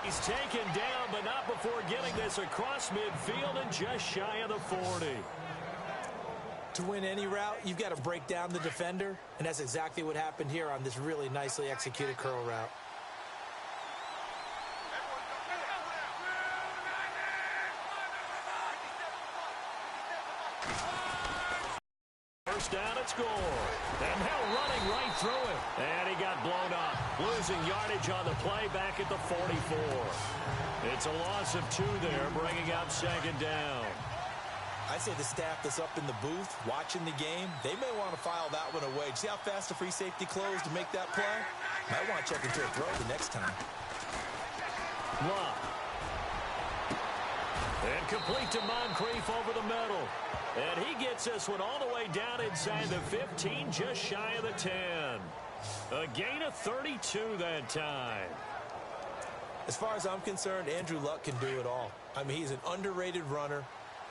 He's taken down, but not before getting this across midfield and just shy of the 40. To win any route, you've got to break down the defender, and that's exactly what happened here on this really nicely executed curl route. First down and score. And now running right through it. And he got blown up. Losing yardage on the play back at the 44. It's a loss of 2 there, bringing up second down. I'd say the staff that's up in the booth watching the game, they may want to file that one away. See how fast the free safety closed to make that play? Might want to check into a throw the next time. Love. And complete to Moncrief over the middle. And he gets this one all the way down inside the 15, just shy of the 10. A gain of 32 that time. As far as I'm concerned, Andrew Luck can do it all. I mean, he's an underrated runner.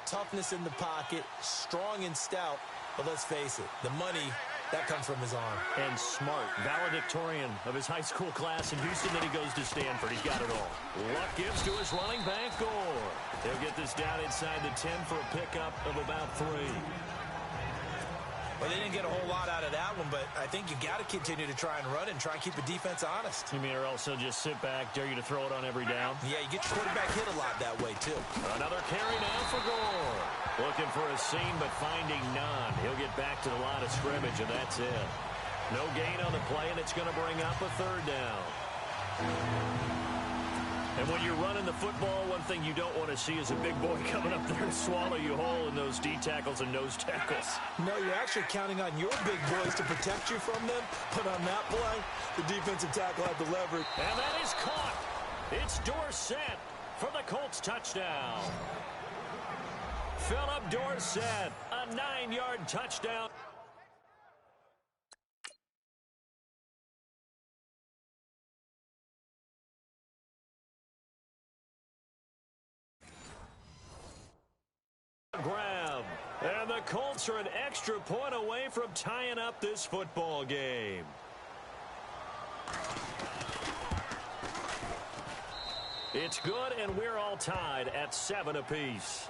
Toughness in the pocket, strong and stout, but let's face it, the money, that comes from his arm. And smart, valedictorian of his high school class in Houston, then he goes to Stanford. He's got it all. Luck gives to his running back, Gore. He'll get this down inside the 10 for a pickup of about 3. Well, they didn't get a whole lot out of that one, but I think you got to continue to try and run and try and keep the defense honest. You mean or also just sit back, dare you to throw it on every down? Yeah, you get your quarterback hit a lot that way, too. Another carry now for Gore. Looking for a seam, but finding none. He'll get back to the line of scrimmage, and that's it. No gain on the play, and it's going to bring up a 3rd down. And when you're running the football, one thing you don't want to see is a big boy coming up there and swallow you whole in those D tackles and nose tackles. No, you're actually counting on your big boys to protect you from them. But on that play, the defensive tackle had the leverage. And that is caught. It's Dorsett for the Colts touchdown. Philip Dorsett, a 9-yard touchdown. Grab. And the Colts are an extra point away from tying up this football game. It's good, and we're all tied at 7 apiece.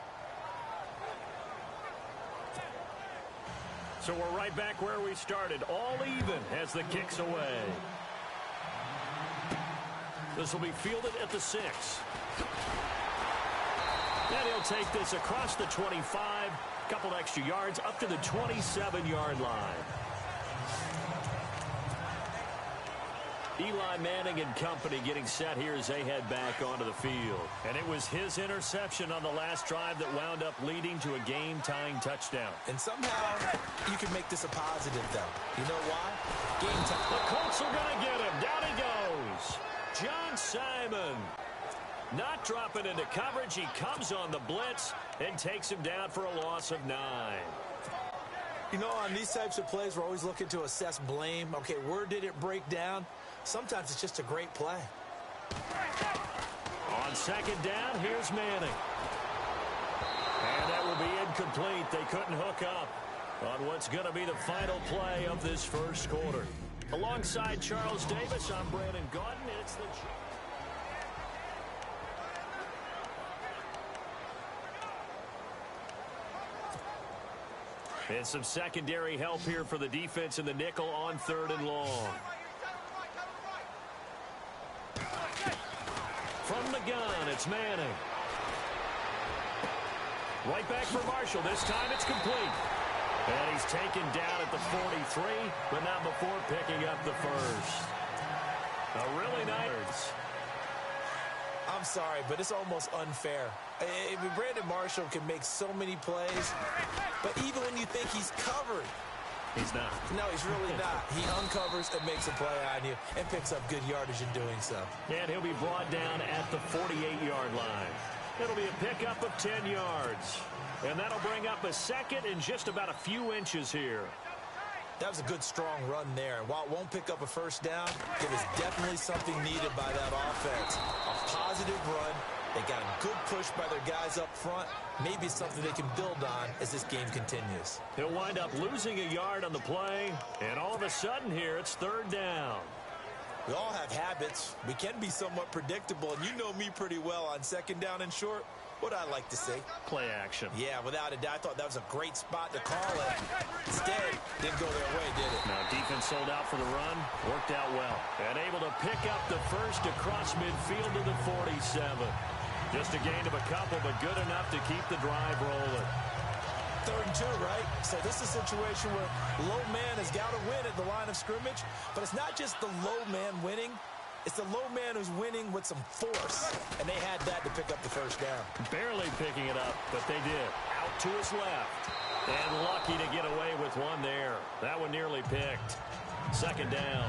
So we're right back where we started, all even as the kick's away. This will be fielded at the 6. And he'll take this across the 25, a couple extra yards, up to the 27-yard line. Eli Manning and company getting set here as they head back onto the field. And it was his interception on the last drive that wound up leading to a game-tying touchdown. And somehow you can make this a positive, though. You know why? Game time. The Colts are going to get him. Down he goes. John Simon. Not dropping into coverage. He comes on the blitz and takes him down for a loss of 9. You know, on these types of plays, we're always looking to assess blame. Okay, where did it break down? Sometimes it's just a great play. On second down, here's Manning. And that will be incomplete. They couldn't hook up on what's going to be the final play of this first quarter. Alongside Charles Davis, I'm Brandon Gaudin. It's the... And some secondary help here for the defense in the nickel on 3rd and long. From the gun, it's Manning. Right back for Marshall. This time it's complete. And he's taken down at the 43, but not before picking up the first. A really nice... I'm sorry, but it's almost unfair. I mean, Brandon Marshall can make so many plays, but even when you think he's covered, he's not. No, he's really not. He uncovers and makes a play on you and picks up good yardage in doing so. And he'll be brought down at the 48-yard line. It'll be a pickup of 10 yards. And that'll bring up a second and just about a few inches here. That was a good, strong run there. And while it won't pick up a first down, it was definitely something needed by that offense. A positive run. They got a good push by their guys up front. Maybe it's something they can build on as this game continues. He'll wind up losing a yard on the play. And all of a sudden here, it's 3rd down. We all have habits. We can be somewhat predictable, and you know me pretty well on second down and short. What I like to say? Play action. Yeah, without a doubt. I thought that was a great spot to call it. Instead, didn't go their way, did it? Now, defense sold out for the run. Worked out well. And able to pick up the first across midfield to the 47. Just a gain of a couple, but good enough to keep the drive rolling. 3rd and 2, right? So this is a situation where low man has got to win at the line of scrimmage, but it's not just the low man winning. It's the low man who's winning with some force, and they had that to pick up the first down. Barely picking it up, but they did. Out to his left. And lucky to get away with one there. That one nearly picked. 2nd down.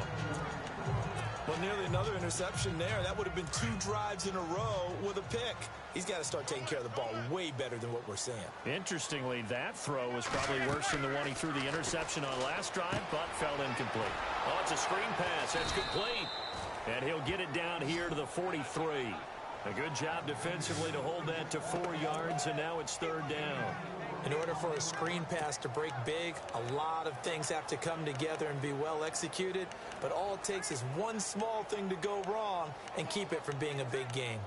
Well, nearly another interception there. That would have been 2 drives in a row with a pick. He's got to start taking care of the ball way better than what we're seeing. Interestingly, that throw was probably worse than the one he threw the interception on last drive, but fell incomplete. Oh, it's a screen pass. That's complete. And he'll get it down here to the 43. A good job defensively to hold that to 4 yards, and now it's 3rd down. In order for a screen pass to break big, a lot of things have to come together and be well executed, but all it takes is one small thing to go wrong and keep it from being a big game.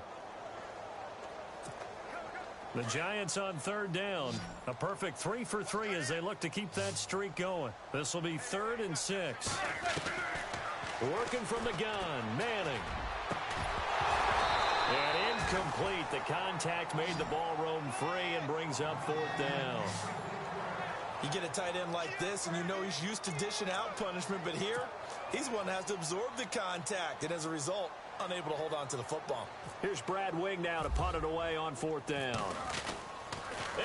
The Giants on 3rd down. A perfect 3 for 3 as they look to keep that streak going. This will be 3rd and 6. Working from the gun, Manning. And incomplete. The contact made the ball roam free and brings up 4th down. You get a tight end like this, and you know he's used to dishing out punishment, but here, he's one that has to absorb the contact, and as a result, unable to hold on to the football. Here's Brad Wing now to punt it away on 4th down.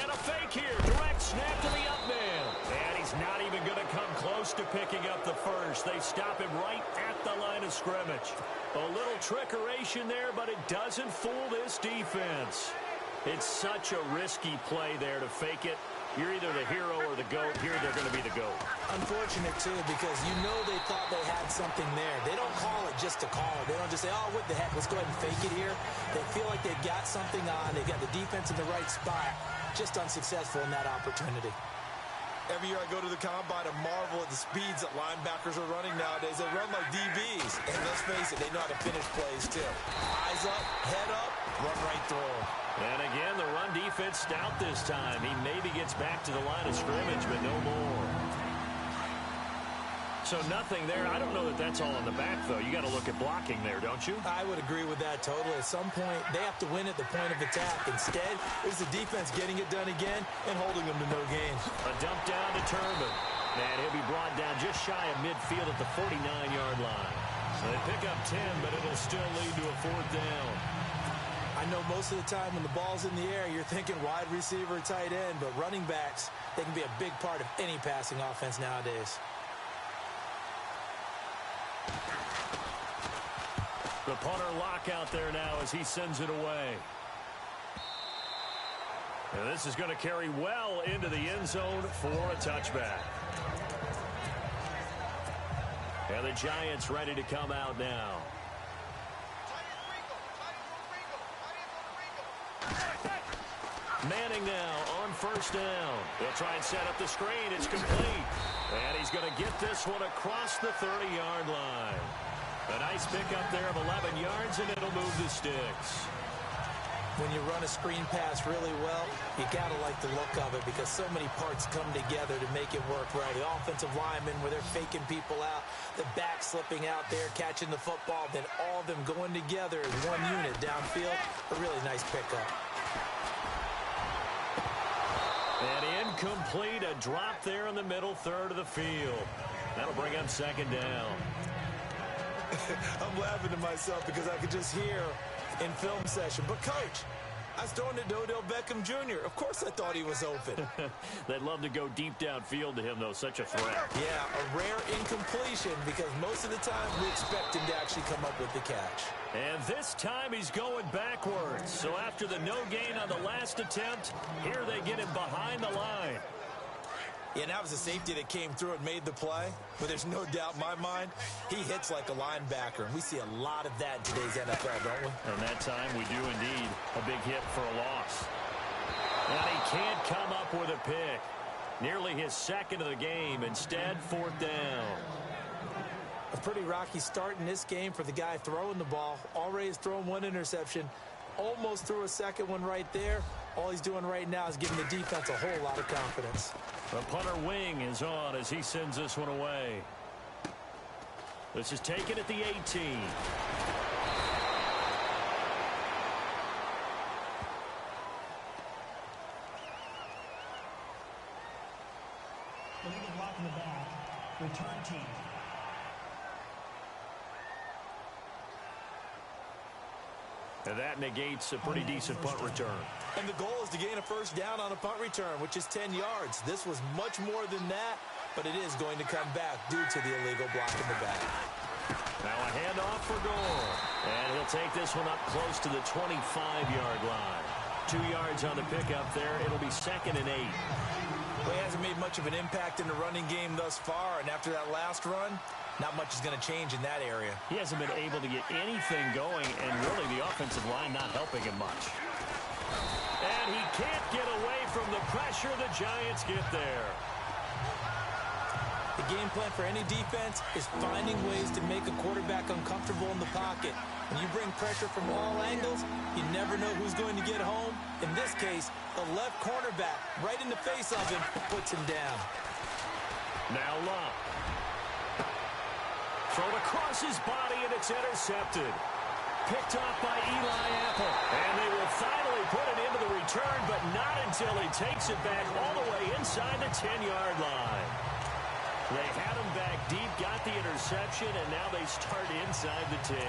And a fake here. Direct snap to the up man. And he's not even going to come close to picking up the first. They stop him right at the line of scrimmage. A little trickeration there, but it doesn't fool this defense. It's such a risky play there to fake it. You're either the hero or the GOAT. Here they're going to be the GOAT. Unfortunate, too, because you know they thought they had something there. They don't call it just to call it. They don't just say, oh, what the heck, let's go ahead and fake it here. They feel like they've got something on. They've got the defense in the right spot. Just unsuccessful in that opportunity. Every year I go to the combine and marvel at the speeds that linebackers are running nowadays. They run like DBs. And let's face it, they know how to finish plays, too. Eyes up, head up, run right through them. And again, the run defense stout this time. He maybe gets back to the line of scrimmage, but no more. So nothing there. I don't know that that's all in the back, though. You got to look at blocking there, don't you? I would agree with that totally. At some point, they have to win at the point of attack. Instead, it's the defense getting it done again and holding them to no gain. A dump down to Turbin. And he'll be brought down just shy of midfield at the 49-yard line. So they pick up 10, but it'll still lead to a 4th down. I know most of the time when the ball's in the air, you're thinking wide receiver, tight end, but running backs, they can be a big part of any passing offense nowadays. The punter lock out there now as he sends it away. And this is going to carry well into the end zone for a touchback. And the Giants ready to come out now. Manning now on 1st down. He'll try and set up the screen. It's complete. And he's going to get this one across the 30-yard line. A nice pickup there of 11 yards, and it'll move the sticks. When you run a screen pass really well, you got to like the look of it because so many parts come together to make it work well. The offensive linemen where they're faking people out, the back slipping out there, catching the football, then all of them going together as one unit downfield. A really nice pickup. And incomplete, a drop there in the middle third of the field. That'll bring up 2nd down. I'm laughing to myself because I could just hear in film session, but coach, I was throwing to Odell Beckham Jr. Of course I thought he was open. They'd love to go deep downfield to him, though. Such a threat. Yeah, a rare incompletion because most of the time we expect him to actually come up with the catch. And this time he's going backwards. So after the no gain on the last attempt, here they get him behind the line. Yeah, and that was a safety that came through and made the play. But there's no doubt in my mind, he hits like a linebacker. And we see a lot of that in today's NFL, don't we? And that time we do indeed. A big hit for a loss. And he can't come up with a pick. Nearly his 2nd of the game. Instead, 4th down. A pretty rocky start in this game for the guy throwing the ball. Already has thrown one interception. Almost threw a second one right there. All he's doing right now is giving the defense a whole lot of confidence. The punter wing is on as he sends this one away. This is taken at the 18. Illegal block in the back. Return team. And that negates a pretty decent punt return. And the goal is to gain a first down on a punt return, which is 10 yards. This was much more than that, but it is going to come back due to the illegal block in the back. Now a handoff for goal. And he'll take this one up close to the 25-yard line. 2 yards on the pickup there. It'll be 2nd and 8. Well, he hasn't made much of an impact in the running game thus far, and after that last run, not much is going to change in that area. He hasn't been able to get anything going, and really the offensive line not helping him much. And he can't get away from the pressure. The Giants get there. The game plan for any defense is finding ways to make a quarterback uncomfortable in the pocket. When you bring pressure from all angles, you never know who's going to get home. In this case, the left cornerback, right in the face of him, puts him down. Now Love. Thrown across his body, and it's intercepted. Picked off by Eli Apple. And they will finally put it into the return, but not until he takes it back all the way inside the 10-yard line. They had him back deep, got the interception, and now they start inside the 10.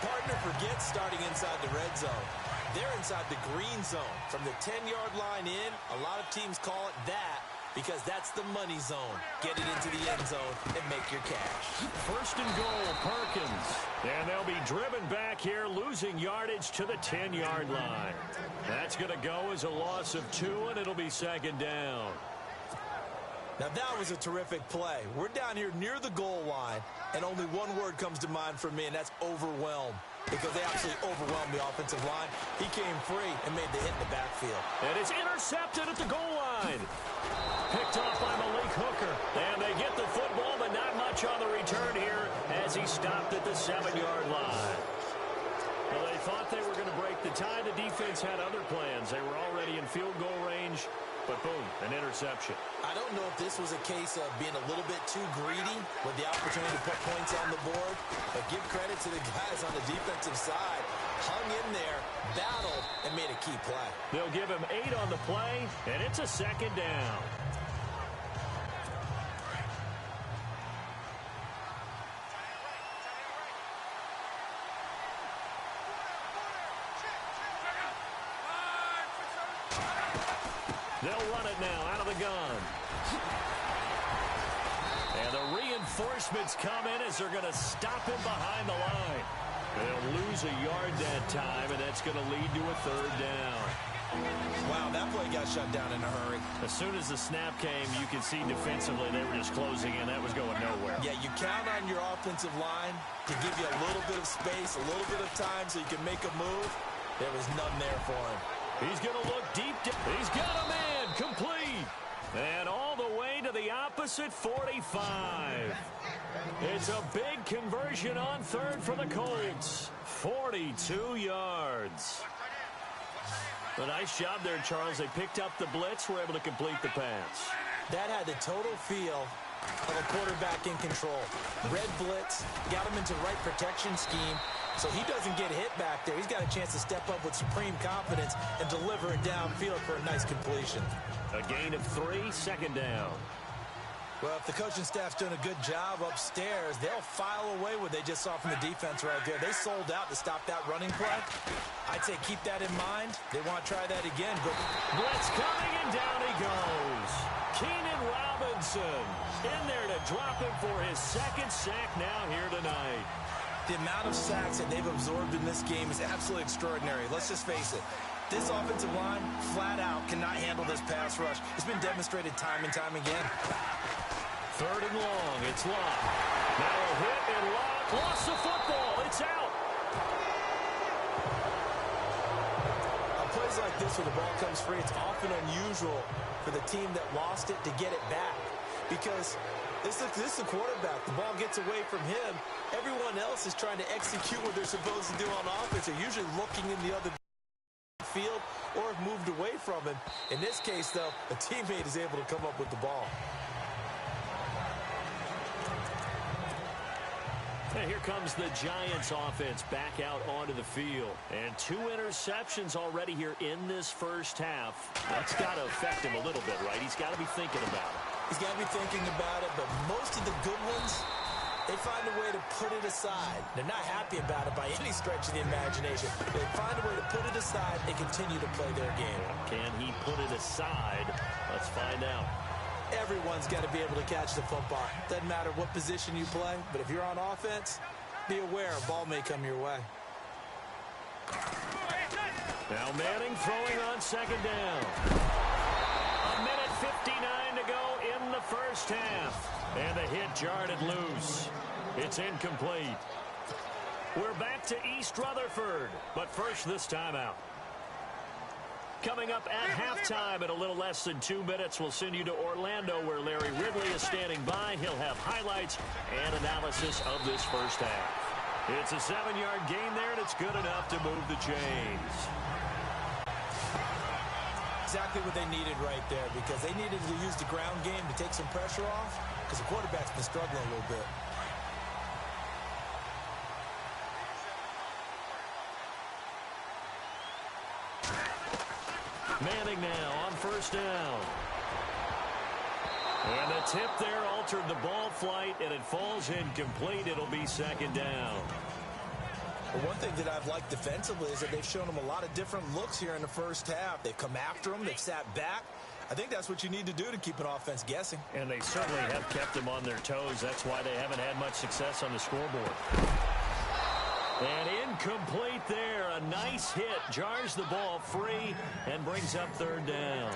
Partner forgets starting inside the red zone. They're inside the green zone. From the 10-yard line in, a lot of teams call it that because that's the money zone. Get it into the end zone and make your cash. 1st and goal, Perkins. And they'll be driven back here, losing yardage to the 10-yard line. That's going to go as a loss of 2, and it'll be 2nd down. Now that was a terrific play. We're down here near the goal line, and only one word comes to mind for me, and that's overwhelmed. Because they absolutely overwhelmed the offensive line. He came free and made the hit in the backfield. And it's intercepted at the goal line. Picked off by Malik Hooker. And they get the football, but not much on the return here as he stopped at the 7-yard line. Well, they thought they were going to break the tie. The defense had other plans. They were already in field goal range. But boom, an interception. I don't know if this was a case of being a little bit too greedy with the opportunity to put points on the board, but give credit to the guys on the defensive side. Hung in there, battled, and made a key play. They'll give him 8 on the play, and it's a 2nd down. They'll run it now out of the gun. And the reinforcements come in as they're going to stop him behind the line. They'll lose a yard that time, and that's going to lead to a 3rd down. Wow, that play got shut down in a hurry. As soon as the snap came, you could see defensively they were just closing in. That was going nowhere. Yeah, you count on your offensive line to give you a little bit of space, a little bit of time so you can make a move. There was none there for him. He's going to look deep. He's got a man complete. And all the way to the opposite 45. It's a big conversion on 3rd for the Colts. 42 yards. A nice job there, Charles. They picked up the blitz, were able to complete the pass. That had the total feel of a quarterback in control. Red blitz, got him into right protection scheme, so he doesn't get hit back there. He's got a chance to step up with supreme confidence and deliver it downfield for a nice completion. A gain of 3, 2nd down. Well, if the coaching staff's doing a good job upstairs, they'll file away what they just saw from the defense right there. They sold out to stop that running play. I'd say keep that in mind. They want to try that again. But blitz coming, and down he goes. Keenan Robinson in there to drop him for his 2nd sack now here tonight. The amount of sacks that they've absorbed in this game is absolutely extraordinary. Let's just face it. This offensive line, flat out, cannot handle this pass rush. It's been demonstrated time and time again. 3rd and long. It's Locke. Now a hit, and Locke lost the football. It's out. On plays like this where the ball comes free, it's often unusual for the team that lost it to get it back. because this is a quarterback. The ball gets away from him. Everyone else is trying to execute what they're supposed to do on offense. They're usually looking in the other field or have moved away from him. In this case, though, a teammate is able to come up with the ball. And here comes the Giants offense back out onto the field. And 2 interceptions already here in this first half. That's got to affect him a little bit, right? He's got to be thinking about it. He's got to be thinking about it, but most of the good ones, they find a way to put it aside. They're not happy about it by any stretch of the imagination. They find a way to put it aside and continue to play their game. Can he put it aside? Let's find out. Everyone's got to be able to catch the football. Doesn't matter what position you play, but if you're on offense, be aware a ball may come your way. Now Manning throwing on second down. 1:59 to go in the first half. And the hit jarred it loose. It's incomplete. We're back to East Rutherford, but first this time out. Coming up at halftime in a little less than 2 minutes, we'll send you to Orlando where Larry Ridley is standing by. He'll have highlights and analysis of this first half. It's a 7-yard gain there, and it's good enough to move the chains. Exactly what they needed right there, because they needed to use the ground game to take some pressure off, because the quarterback's been struggling a little bit. Manning now on first down. And the tip there altered the ball flight, and it falls incomplete. It'll be second down. Well, one thing that I've liked defensively is that they've shown them a lot of different looks here in the first half. They've come after them. They've sat back. I think that's what you need to do to keep an offense guessing. And they certainly have kept them on their toes. That's why they haven't had much success on the scoreboard. And incomplete there. A nice hit. Jars the ball free and brings up third down.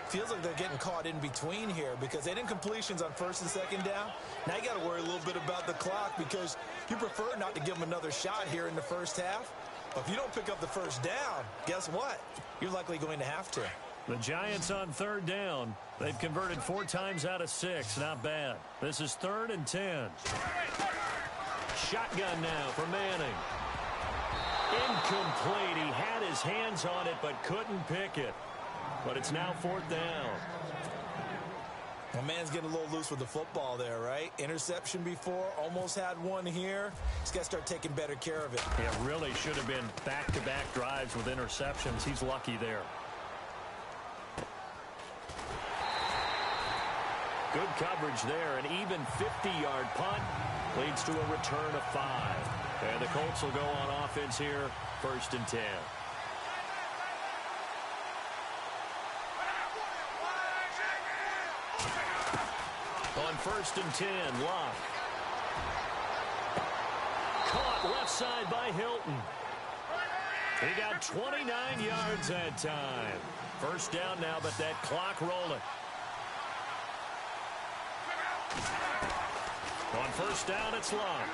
Feels like they're getting caught in between here because they didn't completions on first and second down. Now you got to worry a little bit about the clock because you prefer not to give them another shot here in the first half. But if you don't pick up the first down, guess what? You're likely going to have to. The Giants on third down. They've converted 4 times out of 6. Not bad. This is 3rd and 10. Shotgun now for Manning. Incomplete. He had his hands on it but couldn't pick it. But it's now 4th down. My man's getting a little loose with the football there, right? Interception before, almost had one here. He's got to start taking better care of it. It really should have been back-to-back drives with interceptions. He's lucky there. Good coverage there. An even 50-yard punt leads to a return of 5. And the Colts will go on offense here, 1st and 10. On 1st and 10, Locke. Caught left side by Hilton. He got 29 yards that time. First down now, but that clock rolling. On first down, it's Locke.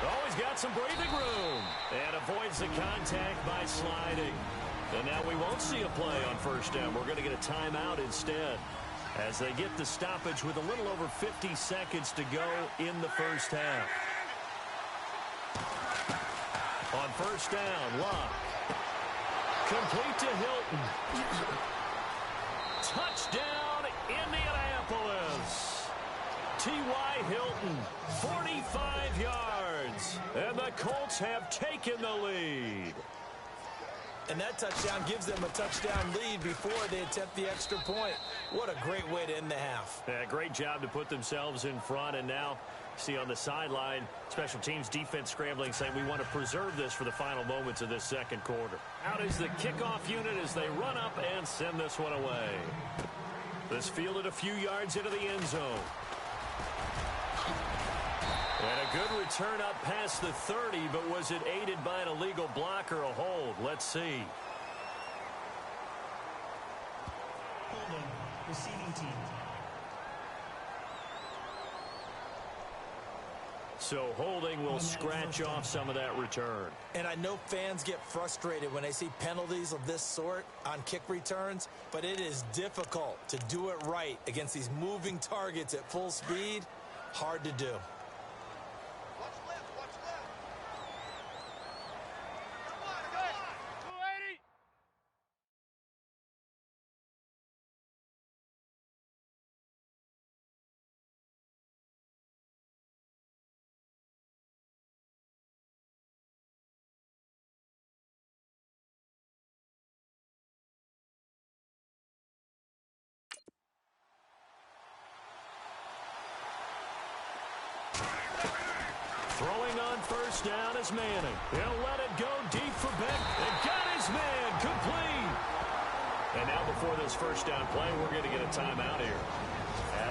Oh, he's got some breathing room. And avoids the contact by sliding. And now we won't see a play on first down. We're going to get a timeout instead, as they get the stoppage with a little over 50 seconds to go in the first half. On first down, Locke. Complete to Hilton. Touchdown, Indianapolis. T.Y. Hilton, 45 yards. And the Colts have taken the lead. And that touchdown gives them a touchdown lead before they attempt the extra point. What a great way to end the half. Yeah, great job to put themselves in front. And now, see on the sideline, special teams defense scrambling, saying we want to preserve this for the final moments of this second quarter. Out is the kickoff unit as they run up and send this one away. This fielded a few yards into the end zone. And a good return up past the 30, but was it aided by an illegal block or a hold? Let's see. Holding, receiving team. So holding will scratch off some of that return. And I know fans get frustrated when they see penalties of this sort on kick returns, but it is difficult to do it right against these moving targets at full speed. Hard to do. Throwing on first down is Manning. He'll let it go deep for Beck. And got his man complete. And now before this first down play, we're going to get a timeout here,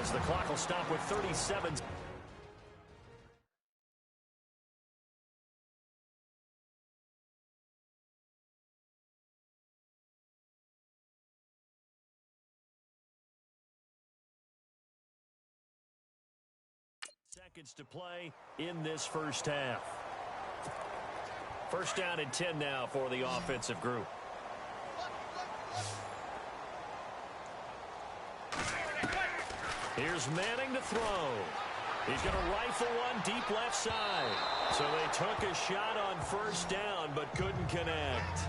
as the clock will stop with 37. Seconds to play in this first half. First down and 10 now for the offensive group. Here's Manning to throw. He's going to rifle one deep left side. So they took a shot on first down but couldn't connect.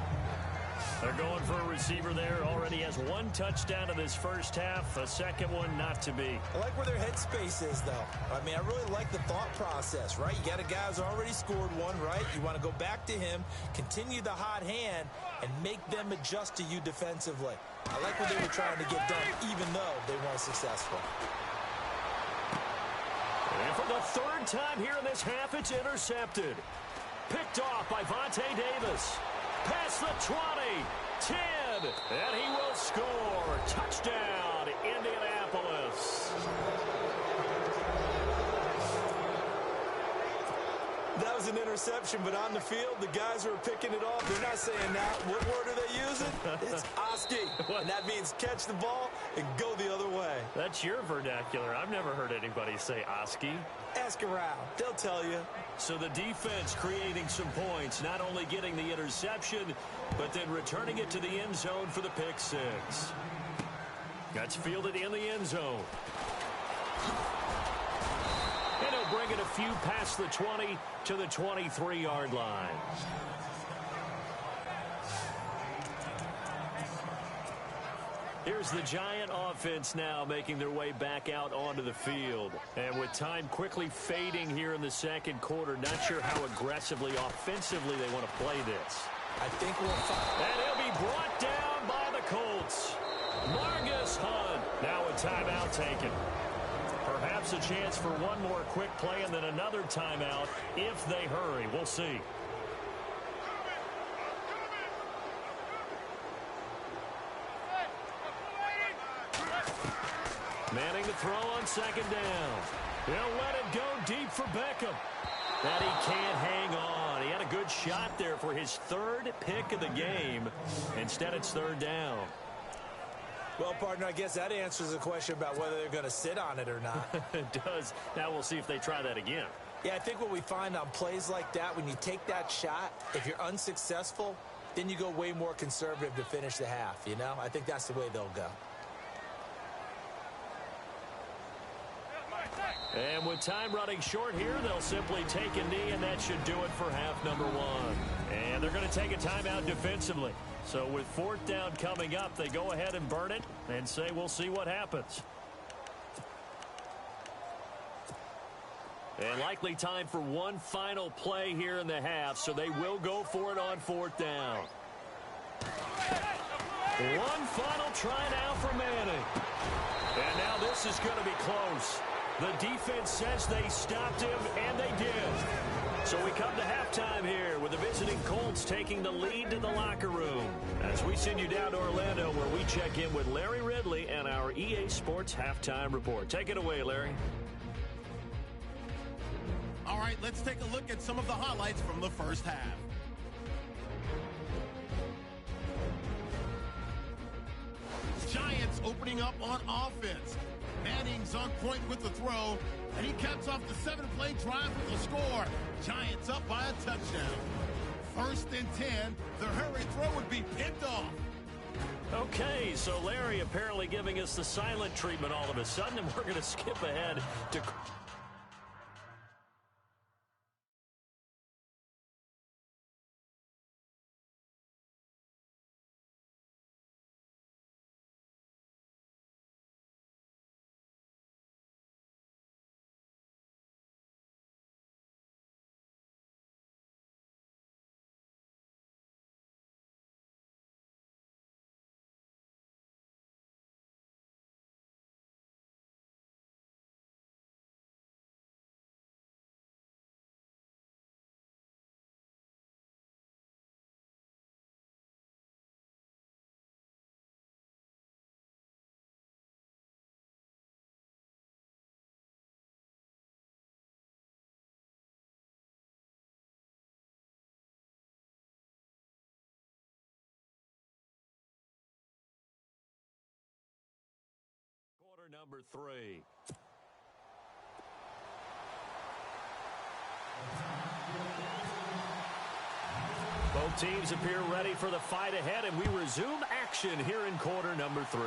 They're going for a receiver there. Already has one touchdown in this first half. A second one not to be. I like where their headspace is, though. I mean, I really like the thought process, right? You got a guy who's already scored one, right? You want to go back to him, continue the hot hand, and make them adjust to you defensively. I like what they were trying to get done, even though they weren't successful. And for the third time here in this half, it's intercepted. Picked off by Vontae Davis. Past the 20, 10, and he will score. Touchdown, Indianapolis. That was an interception, but on the field, the guys who are picking it off, they're not saying that. What word are they using? It's Oski, and that means catch the ball and go the other way. That's your vernacular. I've never heard anybody say Oski. Ask around. They'll tell you. So the defense creating some points, not only getting the interception, but then returning it to the end zone for the pick six. That's fielded in the end zone. And he'll bring it a few past the 20 to the 23-yard line. Here's the Giant offense now making their way back out onto the field. And with time quickly fading here in the second quarter, not sure how aggressively, offensively they want to play this. I think we'll find. And he'll be brought down by the Colts. Margus Hunt. Now a timeout taken. Perhaps a chance for one more quick play and then another timeout if they hurry. We'll see. Manning to throw on second down. He'll let it go deep for Beckham. That he can't hang on. He had a good shot there for his third pick of the game. Instead, it's third down. Well, partner, I guess that answers the question about whether they're going to sit on it or not. It does. Now we'll see if they try that again. Yeah, I think what we find on plays like that, when you take that shot, if you're unsuccessful, then you go way more conservative to finish the half, you know? I think that's the way they'll go. And with time running short here, they'll simply take a knee, and that should do it for half number one. And they're going to take a timeout defensively. So with fourth down coming up, they go ahead and burn it and say we'll see what happens. And likely time for one final play here in the half, so they will go for it on fourth down. One final try now for Manning. And now this is going to be close. The defense says they stopped him, and they did. So we come to halftime here with the visiting Colts taking the lead to the locker room. As we send you down to Orlando, where we check in with Larry Ridley and our EA Sports Halftime Report. Take it away, Larry. All right, let's take a look at some of the highlights from the first half. Giants opening up on offense. Manning's on point with the throw, and he caps off the 7-play drive with a score. Giants up by a touchdown. 1st and 10, the hurry throw would be picked off. Okay, so Larry apparently giving us the silent treatment all of a sudden, and we're going to skip ahead to... Quarter number 3. Both teams appear ready for the fight ahead, and we resume action here in quarter number 3.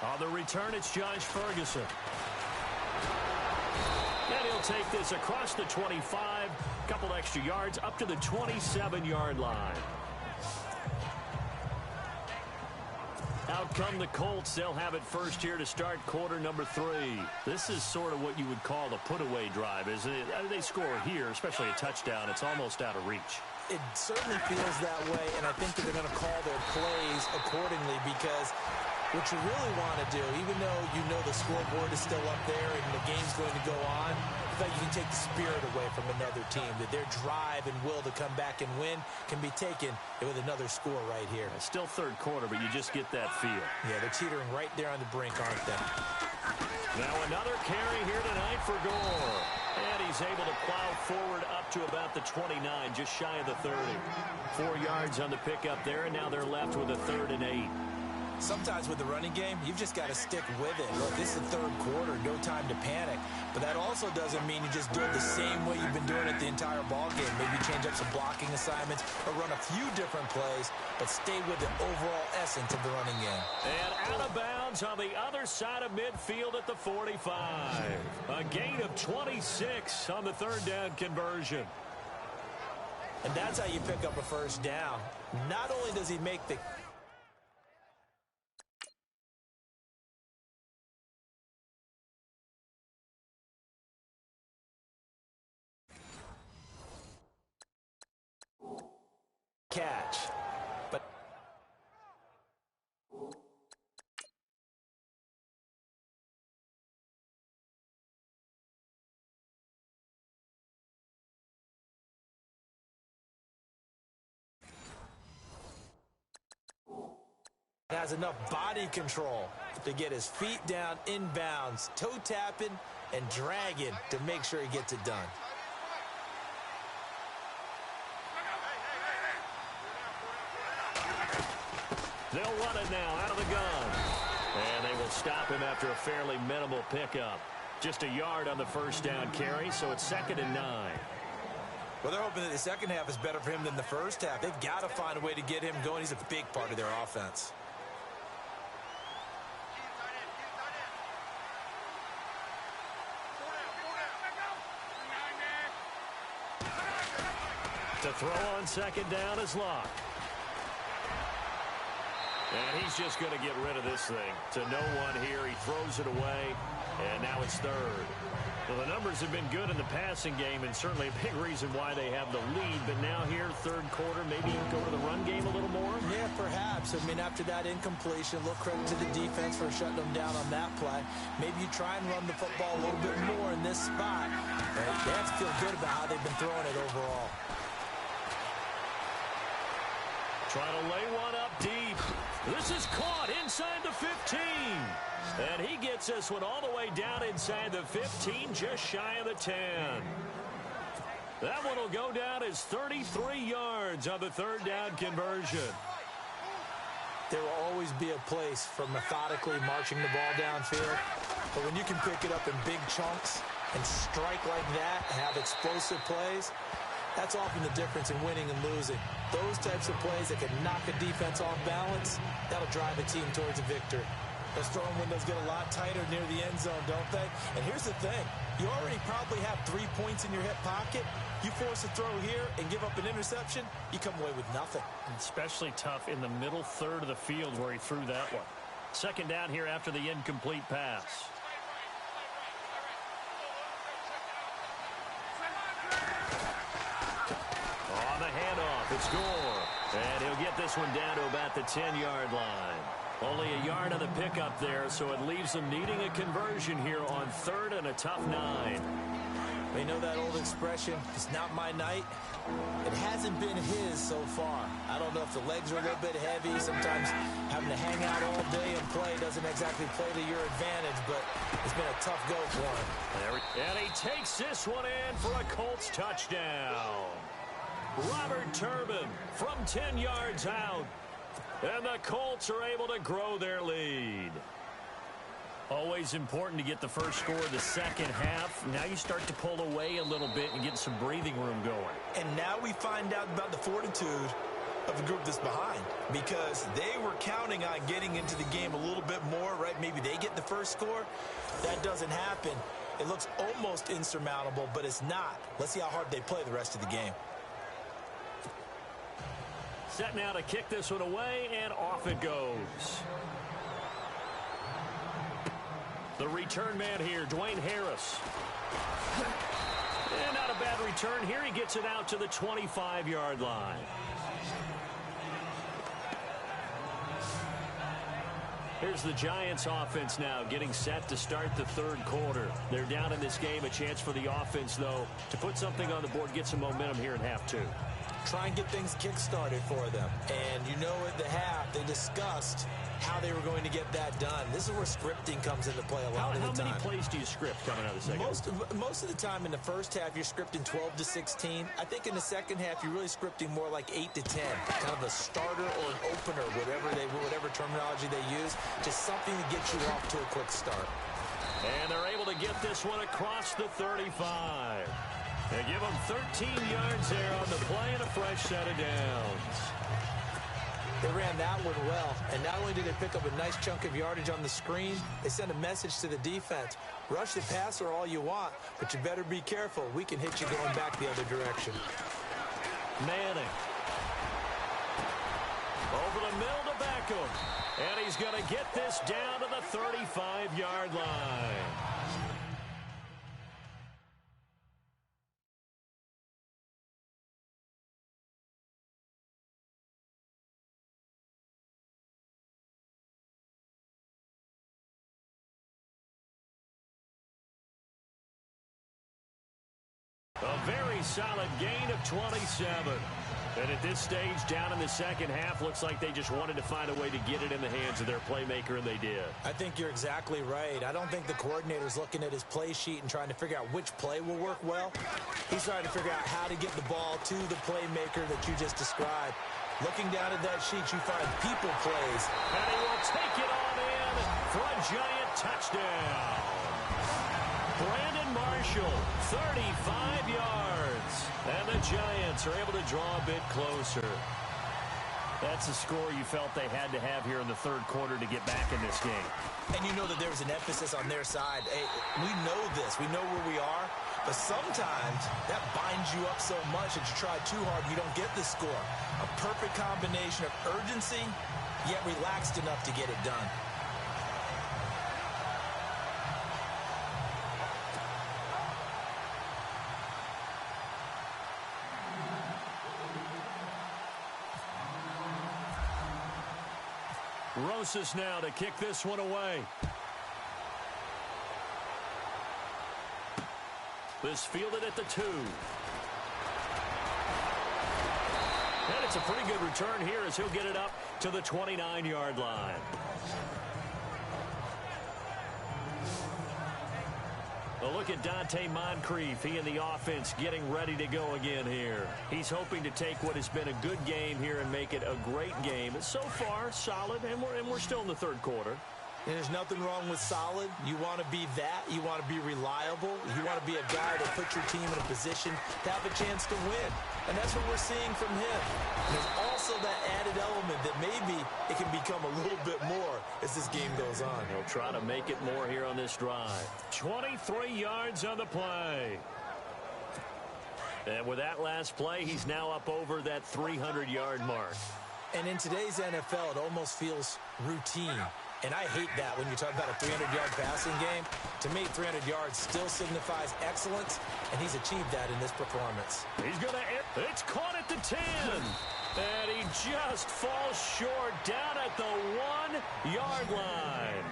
On the return, it's Josh Ferguson. And he'll take this across the 25, couple extra yards up to the 27-yard line. Out come the Colts. They'll have it first here to start quarter number 3. This is sort of what you would call the put-away drive, isn't it? They score here, especially a touchdown. It's almost out of reach. It certainly feels that way, and I think that they're going to call their plays accordingly, because what you really want to do, even though you know the scoreboard is still up there and the game's going to go on, I thought you can take the spirit away from another team, that their drive and will to come back and win can be taken with another score right here. It's still third quarter, but you just get that feel. Yeah, they're teetering right there on the brink, aren't they? Now another carry here tonight for Gore. And he's able to plow forward up to about the 29, just shy of the 30. 4 yards on the pickup there, and now they're left with a 3rd and 8. Sometimes with the running game, you've just got to stick with it. Look, this is the third quarter, no time to panic. But that also doesn't mean you just do it the same way you've been doing it the entire ball game. Maybe change up some blocking assignments or run a few different plays, but stay with the overall essence of the running game. And out of bounds on the other side of midfield at the 45. A gain of 26 on the 3rd down conversion. And that's how you pick up a first down. Not only does he make the catch, but has enough body control to get his feet down inbounds, toe tapping and dragging to make sure he gets it done. They'll run it now out of the gun. And they will stop him after a fairly minimal pickup. Just a yard on the first down carry, so it's 2nd and 9. Well, they're hoping that the second half is better for him than the first half. They've got to find a way to get him going. He's a big part of their offense. To throw on 2nd down is Locke. And he's just going to get rid of this thing. To no one here. He throws it away. And now it's 3rd. Well, the numbers have been good in the passing game, and certainly a big reason why they have the lead. But now here, 3rd quarter, maybe go to the run game a little more? Yeah, perhaps. I mean, after that incompletion, a little credit to the defense for shutting them down on that play. Maybe you try and run the football a little bit more in this spot. They have to feel good about how they've been throwing it overall. Trying to lay one up deep. This is caught inside the 15. And he gets this one all the way down inside the 15, just shy of the 10. That one will go down as 33 yards on the 3rd down conversion. There will always be a place for methodically marching the ball downfield. But when you can pick it up in big chunks and strike like that and have explosive plays, that's often the difference in winning and losing. Those types of plays that can knock a defense off balance, that'll drive a team towards a victory. Those throwing windows get a lot tighter near the end zone, don't they? And here's the thing. You already probably have 3 points in your hip pocket. You force a throw here and give up an interception, you come away with nothing. Especially tough in the middle third of the field where he threw that one. Second down here after the incomplete pass. On the handoff, it's Gore. And he'll get this one down to about the 10-yard line. Only a yard on the pickup there, so it leaves them needing a conversion here on 3rd and a tough 9. They know that old expression, it's not my night. It hasn't been his so far. I don't know if the legs are a little bit heavy. Sometimes having to hang out all day and play doesn't exactly play to your advantage, but it's been a tough go for him. And he takes this one in for a Colts touchdown. Robert Turbin from 10 yards out. And the Colts are able to grow their lead. Always important to get the first score of the second half. Now you start to pull away a little bit and get some breathing room going. And now we find out about the fortitude of the group that's behind, because they were counting on getting into the game a little bit more, right? Maybe they get the first score. That doesn't happen. It looks almost insurmountable, but it's not. Let's see how hard they play the rest of the game. Set now to kick this one away, and off it goes. The return man here, Dwayne Harris. And not a bad return here. He gets it out to the 25-yard line. Here's the Giants offense now getting set to start the 3rd quarter. They're down in this game. A chance for the offense, though, to put something on the board, get some momentum here in half 2. Try and get things kick-started for them. And you know at the half, they discussed how they were going to get that done. This is where scripting comes into play a lot of the time. How many plays do you script coming out of the second? Most of the time in the first half, you're scripting 12 to 16. I think in the second half, you're really scripting more like 8 to 10. Kind of a starter or an opener, whatever terminology they use. Just something to get you off to a quick start. And they're able to get this one across the 35. They give them 13 yards there on the play and a fresh set of downs. They ran that one well, and not only did they pick up a nice chunk of yardage on the screen, they sent a message to the defense. Rush the passer all you want, but you better be careful. We can hit you going back the other direction. Manning. Over the middle to Beckham. And he's going to get this down to the 35-yard line. A very solid gain of 27. And at this stage, down in the second half, looks like they just wanted to find a way to get it in the hands of their playmaker, and they did. I think you're exactly right. I don't think the coordinator's looking at his play sheet and trying to figure out which play will work well. He's trying to figure out how to get the ball to the playmaker that you just described. Looking down at that sheet, you find people plays. And he will take it on in for a Giant touchdown. Brandon Marshall, 35 yards. And the Giants are able to draw a bit closer. That's a score you felt they had to have here in the 3rd quarter to get back in this game. And you know that there was an emphasis on their side. Hey, we know this. We know where we are. But sometimes that binds you up so much that you try too hard and you don't get the score. A perfect combination of urgency, yet relaxed enough to get it done. Rosas now to kick this one away. This fielded at the 2. And it's a pretty good return here as he'll get it up to the 29-yard line. Well, look look at Dante Moncrief. He and the offense getting ready to go again here. He's hoping to take what has been a good game here and make it a great game. So far, solid, and we're still in the third quarter. There's nothing wrong with solid. You want to be that. You want to be reliable. You want to be a guy to put your team in a position to have a chance to win. And that's what we're seeing from him. There's also that added element that maybe it can become a little bit more as this game goes on. He'll try to make it more here on this drive. 23 yards on the play. And with that last play, he's now up over that 300-yard mark. And in today's NFL, it almost feels routine. And I hate that when you talk about a 300-yard passing game. To me, 300 yards still signifies excellence, and he's achieved that in this performance. He's going to – it's caught at the 10. And he just falls short down at the 1-yard line.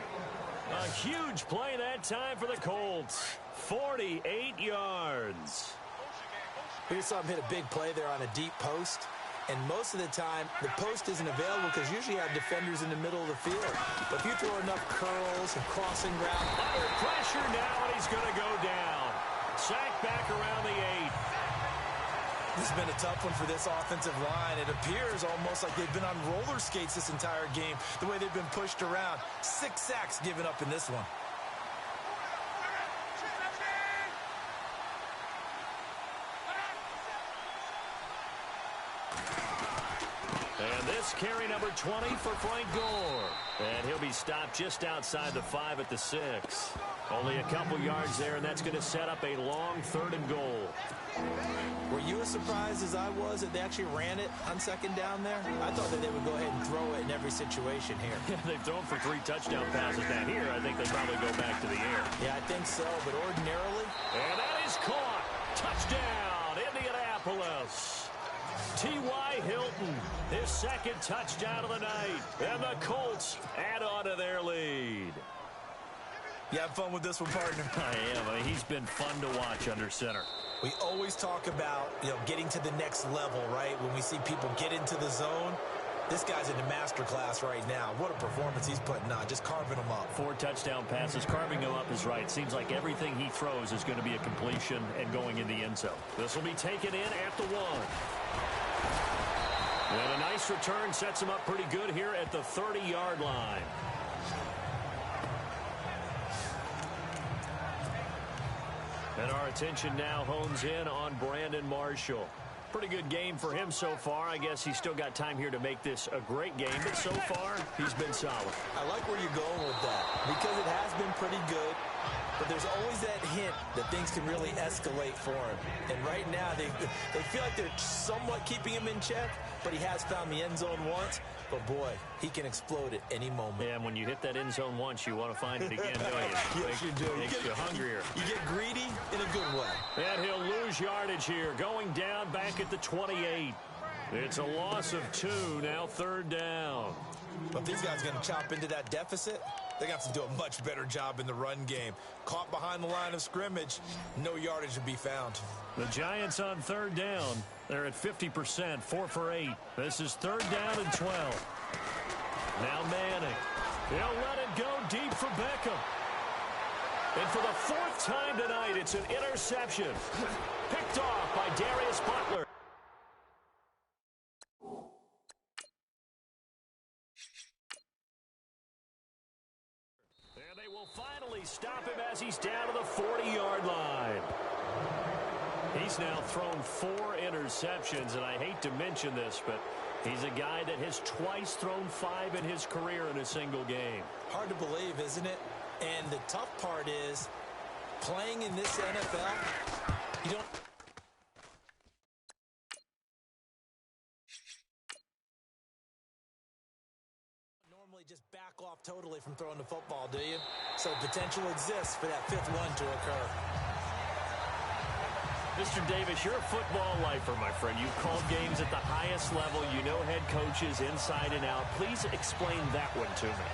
A huge play that time for the Colts. 48 yards. We saw him hit a big play there on a deep post. And most of the time, the post isn't available because usually you have defenders in the middle of the field. But if you throw enough curls and crossing route. Under pressure now, and he's going to go down. Sacked back around the 8. This has been a tough one for this offensive line. It appears almost like they've been on roller skates this entire game, the way they've been pushed around. 6 sacks given up in this one. And this carry number 20 for Frank Gore. And he'll be stopped just outside the 5 at the 6. Only a couple yards there, and that's going to set up a long 3rd and goal. Were you as surprised as I was that they actually ran it on 2nd down there? I thought that they would go ahead and throw it in every situation here. Yeah, they've thrown for 3 touchdown passes. Now here, I think they probably go back to the air. Yeah, I think so, but ordinarily. And that is caught. Touchdown, Indianapolis. T.Y. Hilton, his 2nd touchdown of the night. And the Colts add on to their lead. You have fun with this one, partner? I am. I mean, he's been fun to watch under center. We always talk about, getting to the next level, right? When we see people get into the zone. This guy's in the master class right now. What a performance he's putting on, just carving them up. 4 touchdown passes, carving them up is right. Seems like everything he throws is going to be a completion and going in the end zone. This will be taken in at the 1. And a nice return sets him up pretty good here at the 30-yard line. And our attention now hones in on Brandon Marshall. Pretty good game for him so far. I guess he's still got time here to make this a great game, but so far, he's been solid. I like where you're going with that because it has been pretty good, but there's always that hint that things can really escalate for him. And right now, they feel like they're somewhat keeping him in check, but he has found the end zone once. But, boy, he can explode at any moment. Yeah, and when you hit that end zone once, you want to find it again, don't you? Yes, you do. Makes you hungrier. You get greedy in a good way. And he'll lose yardage here, going down back at the 28. It's a loss of 2, now 3rd down. But if these guys are going to chop into that deficit, they're going to have to do a much better job in the run game. Caught behind the line of scrimmage, no yardage to be found. The Giants on 3rd down. They're at 50%, 4 for 8. This is 3rd down and 12. Now Manning. He'll let it go deep for Beckham. And for the 4th time tonight, it's an interception. Picked off by Darius Butler. And they will finally stop him as he's down to the 40-yard line. He's now thrown 4 interceptions, and I hate to mention this, but he's a guy that has twice thrown 5 in his career in a single game. Hard to believe, isn't it? And the tough part is, playing in this NFL, you don't... normally just back off totally from throwing the football, do you? So potential exists for that 5th one to occur. Mr. Davis, you're a football lifer, my friend. You've called games at the highest level. You know head coaches inside and out. Please explain that one to me.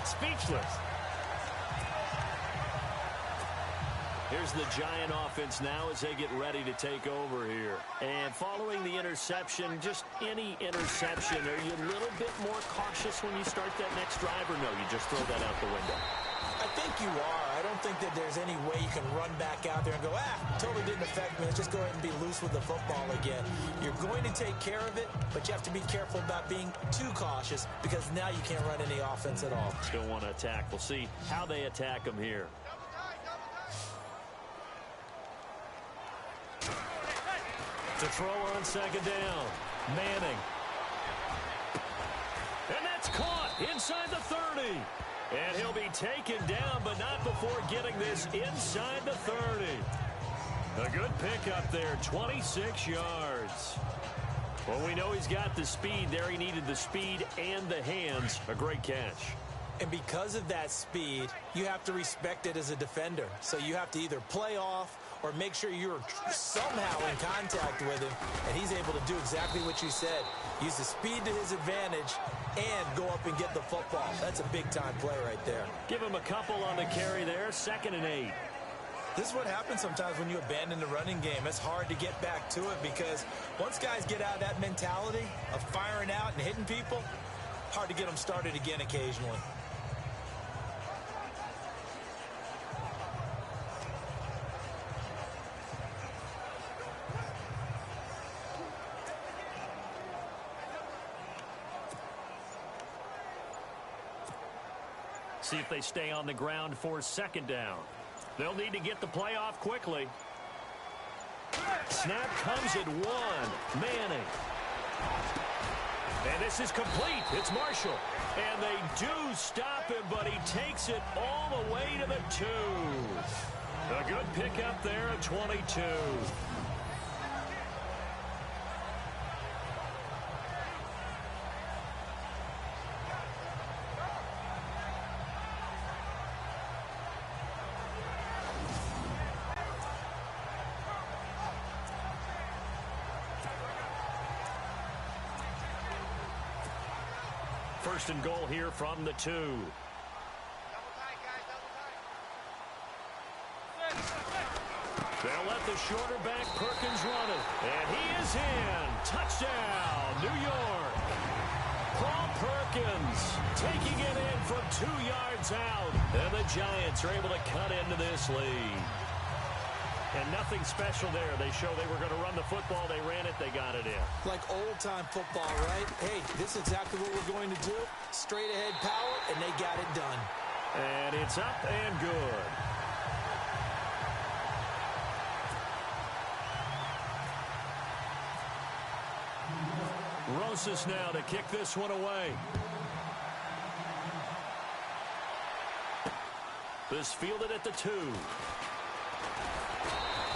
Speechless. Here's the Giant offense now as they get ready to take over here. And following the interception, just any interception, are you a little bit more cautious when you start that next drive, or no, you just throw that out the window? I think you are. I don't think that there's any way you can run back out there and go, totally didn't affect me. Let's just go ahead and be loose with the football again. You're going to take care of it, but you have to be careful about being too cautious because now you can't run any offense at all. Still want to attack. We'll see how they attack him here. To throw on second down. Manning. And that's caught inside the 30. And he'll be taken down, but not before getting this inside the 30. A good pickup there, 26 yards. Well, we know he's got the speed there. He needed the speed and the hands. A great catch. And because of that speed, you have to respect it as a defender. So you have to either play off or make sure you're somehow in contact with him, and he's able to do exactly what you said. Use the speed to his advantage and go up and get the football. That's a big-time play right there. Give him a couple on the carry there, 2nd and 8. This is what happens sometimes when you abandon the running game. It's hard to get back to it because once guys get out of that mentality of firing out and hitting people, hard to get them started again occasionally. See if they stay on the ground for 2nd down. They'll need to get the play off quickly. Snap comes at 1. Manning. And this is complete. It's Marshall. And they do stop him, but he takes it all the way to the 2. A good pickup there at 22. First and goal here from the 2. They'll let the shorter back Perkins run it. And he is in. Touchdown, New York. Paul Perkins taking it in from 2 yards out. And the Giants are able to cut into this lead. And nothing special there. They show they were going to run the football. They ran it. They got it in. Like old-time football, right? Hey, this is exactly what we're going to do. Straight ahead power, and they got it done. And it's up and good. Rosas now to kick this one away. This fielded at the 2.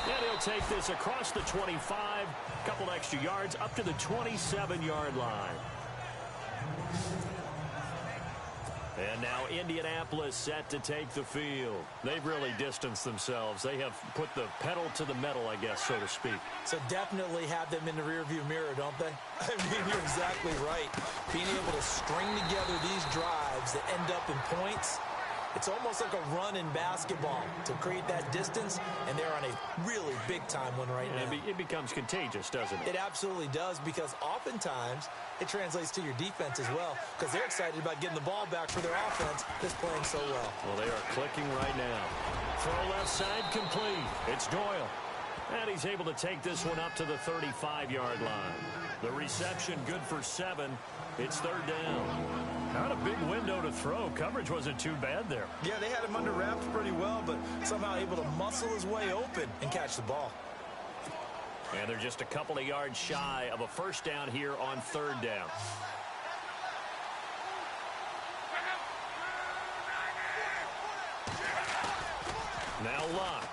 And he'll take this across the 25, couple extra yards up to the 27-yard line. And now Indianapolis set to take the field. They've really distanced themselves. They have put the pedal to the metal, I guess, so to speak. So definitely have them in the rearview mirror, don't they? I mean, you're exactly right. Being able to string together these drives that end up in points, it's almost like a run in basketball to create that distance, and they're on a really big-time one right now. It becomes contagious, doesn't it? It absolutely does, because oftentimes it translates to your defense as well, because they're excited about getting the ball back for their offense that's playing so well. Well, they are clicking right now. Throw left side complete. It's Doyle. And he's able to take this one up to the 35-yard line. The reception good for 7. It's 3rd down. Not a big window to throw. Coverage wasn't too bad there. Yeah, they had him under wraps pretty well, but somehow able to muscle his way open and catch the ball. And they're just a couple of yards shy of a first down here on 3rd down. Now Luck.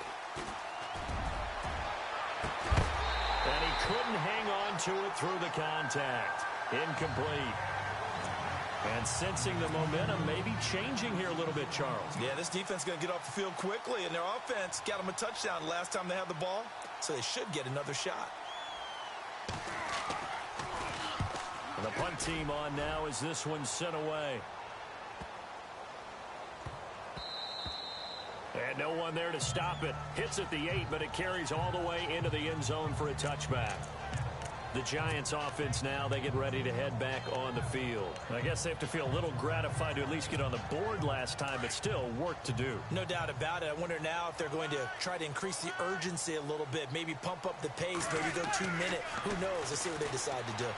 And he couldn't hang on to it through the contact. Incomplete. And sensing the momentum maybe changing here a little bit, Charles. Yeah, this defense is going to get off the field quickly, and their offense got them a touchdown last time they had the ball, so they should get another shot. And the punt team on now as this one's sent away. And no one there to stop it. Hits at the 8, but it carries all the way into the end zone for a touchback. The Giants offense now, they get ready to head back on the field. I guess they have to feel a little gratified to at least get on the board last time, but still work to do. No doubt about it. I wonder now if they're going to try to increase the urgency a little bit, maybe pump up the pace, maybe go 2 minute. Who knows? Let's see what they decide to do.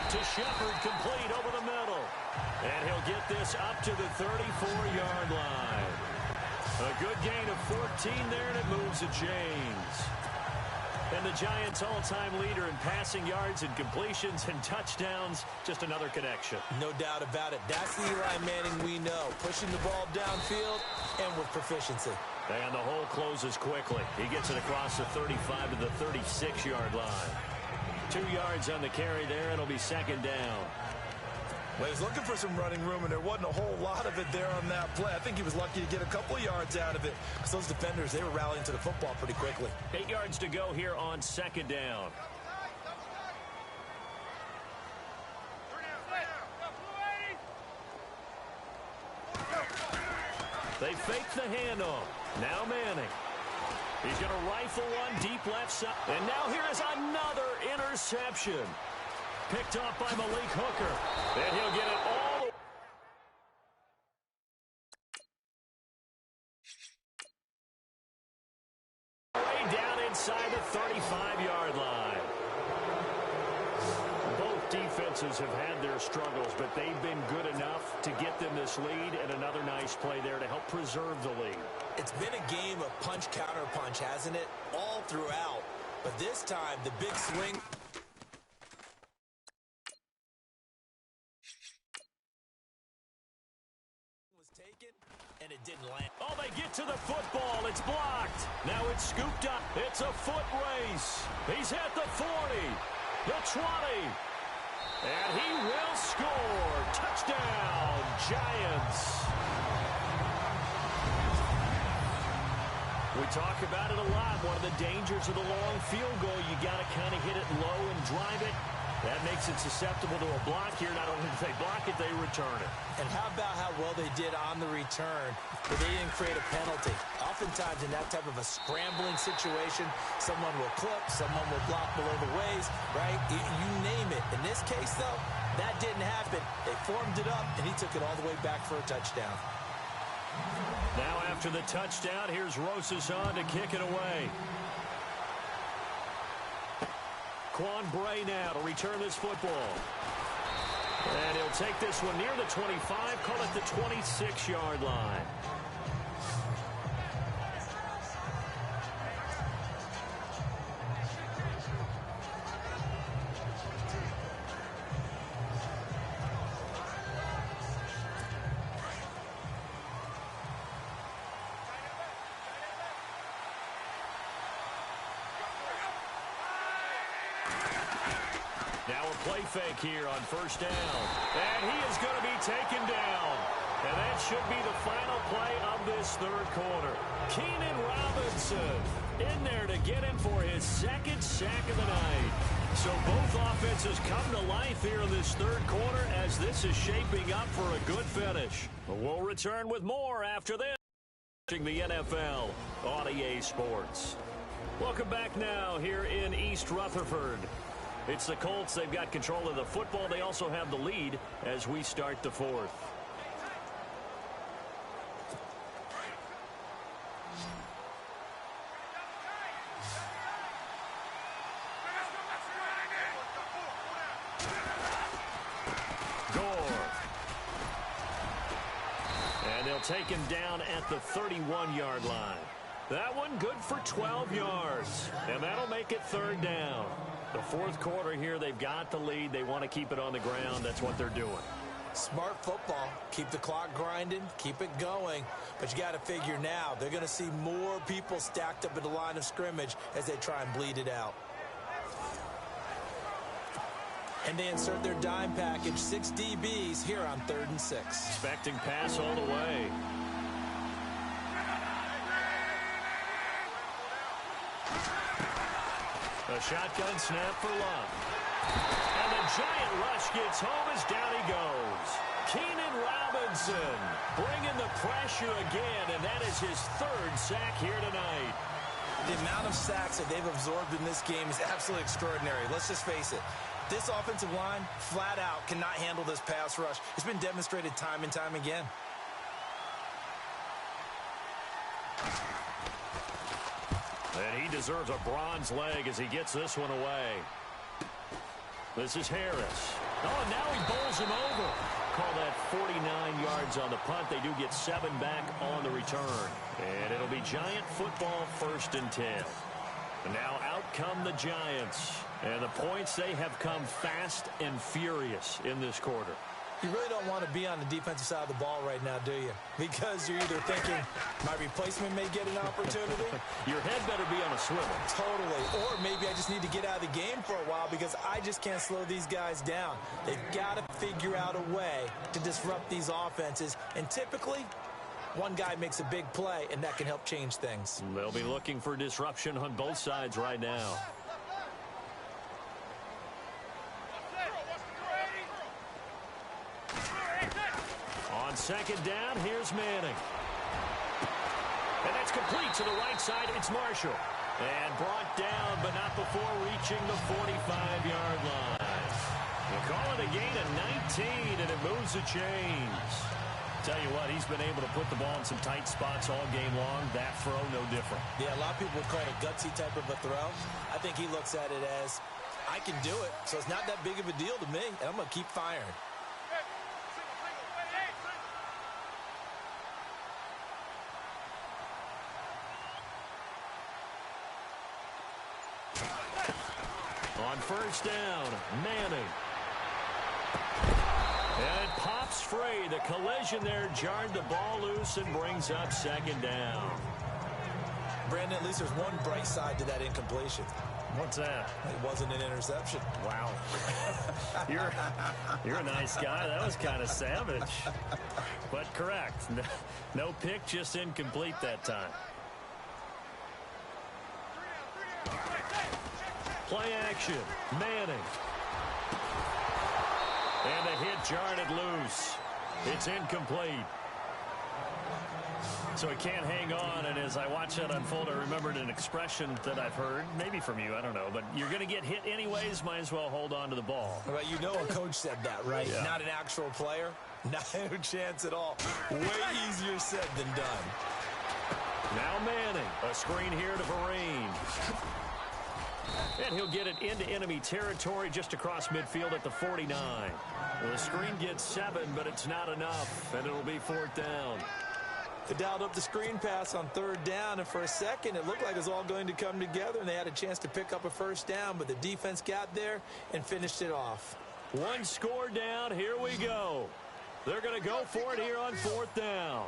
To Shepard, complete over the middle. And he'll get this up to the 34-yard line. A good gain of 14 there, and it moves to James. And the Giants' all-time leader in passing yards and completions and touchdowns, just another connection. No doubt about it. That's the Eli Manning we know. Pushing the ball downfield and with proficiency. And the hole closes quickly. He gets it across the 35 to the 36-yard line. 2 yards on the carry there. It'll be second down. Well, he was looking for some running room, and there wasn't a whole lot of it there on that play. I think he was lucky to get a couple of yards out of it, because those defenders, they were rallying to the football pretty quickly. 8 yards to go here on second down. They fake the handoff. Now Manning. He's going to rifle one deep left side. And now here is another interception. Picked up by Malik Hooker. And he'll get it all the way down inside the 35-yard line. Both defenses have had their struggles, but they've been good enough to get them this lead, and another nice play there to help preserve the lead. It's been a game of punch-counter-punch, hasn't it? All throughout. But this time, the big swing was taken, and it didn't land. Oh, they get to the football. It's blocked. Now it's scooped up. It's a foot race. He's at the 40, the 20, and he will score. Touchdown, Giants. We talk about it a lot. One of the dangers of the long field goal, you got to kind of hit it low and drive it. That makes it susceptible to a block here. Not only do they block it, they return it. And how about how well they did on the return, but they didn't create a penalty. Oftentimes in that type of a scrambling situation, someone will clip, someone will block below the waist, right? You name it. In this case, though, that didn't happen. They formed it up, and he took it all the way back for a touchdown. Now after the touchdown, here's Rosas on to kick it away. Quan Bray now to return this football. And he'll take this one near the 25, call it the 26-yard line. Now a play fake here on first down. And he is going to be taken down. And that should be the final play of this third quarter. Keenan Robinson in there to get him for his second sack of the night. So both offenses come to life here in this third quarter as this is shaping up for a good finish. We'll return with more after this. The NFL on EA Sports. Welcome back now here in East Rutherford. It's the Colts. They've got control of the football. They also have the lead as we start the fourth. Gore. And they'll take him down at the 31-yard line. That one good for 12 yards. And that'll make it third down. The fourth quarter here, they've got the lead. They want to keep it on the ground. That's what they're doing. Smart football. Keep the clock grinding. Keep it going. But you got to figure now, they're going to see more people stacked up at the line of scrimmage as they try and bleed it out. And they insert their dime package, 6 DBs here on 3rd and 6. Expecting pass all the way. A shotgun snap for Love. And the giant rush gets home as down he goes. Keenan Robinson bringing the pressure again, and that is his 3rd sack here tonight. The amount of sacks that they've absorbed in this game is absolutely extraordinary. Let's just face it. This offensive line, flat out, cannot handle this pass rush. It's been demonstrated time and time again. And he deserves a bronze leg as he gets this one away. This is Harris. Oh, and now he bowls him over. Call that 49 yards on the punt. They do get 7 back on the return. And it'll be Giant football, 1st and 10. And now out come the Giants. And the points, they have come fast and furious in this quarter. You really don't want to be on the defensive side of the ball right now, do you? Because you're either thinking, my replacement may get an opportunity. Your head better be on a swivel. Totally. Or maybe I just need to get out of the game for a while because I just can't slow these guys down. They've got to figure out a way to disrupt these offenses. And typically, one guy makes a big play, and that can help change things. They'll be looking for disruption on both sides right now. On 2nd down, here's Manning. And that's complete to the right side. It's Marshall. And brought down, but not before reaching the 45-yard line. We'll call it a gain of 19, and it moves the chains. Tell you what, he's been able to put the ball in some tight spots all game long. That throw, no different. Yeah, a lot of people would call it a gutsy type of a throw. I think he looks at it as, I can do it, so it's not that big of a deal to me, and I'm going to keep firing. On 1st down, Manning. And it pops free. The collision there jarred the ball loose and brings up 2nd down. Brandon, at least there's one bright side to that incompletion. What's that? It wasn't an interception. Wow. You're a nice guy. That was kind of savage. But correct. No pick, just incomplete that time. Play action. Manning. And the hit jarred it loose. It's incomplete. So he can't hang on, and as I watch that unfold, I remembered an expression that I've heard, maybe from you, I don't know, but you're going to get hit anyways, might as well hold on to the ball. Well, you know a coach said that, right? Yeah. Not an actual player. Not a chance at all. Way easier said than done. Now Manning. A screen here to Vereen. And he'll get it into enemy territory just across midfield at the 49. Well, the screen gets 7, but it's not enough, and it'll be 4th down. They dialed up the screen pass on 3rd down, and for a second, it looked like it was all going to come together, and they had a chance to pick up a 1st down, but the defense got there and finished it off. 1 score down. Here we go. They're going to go for it here on 4th down.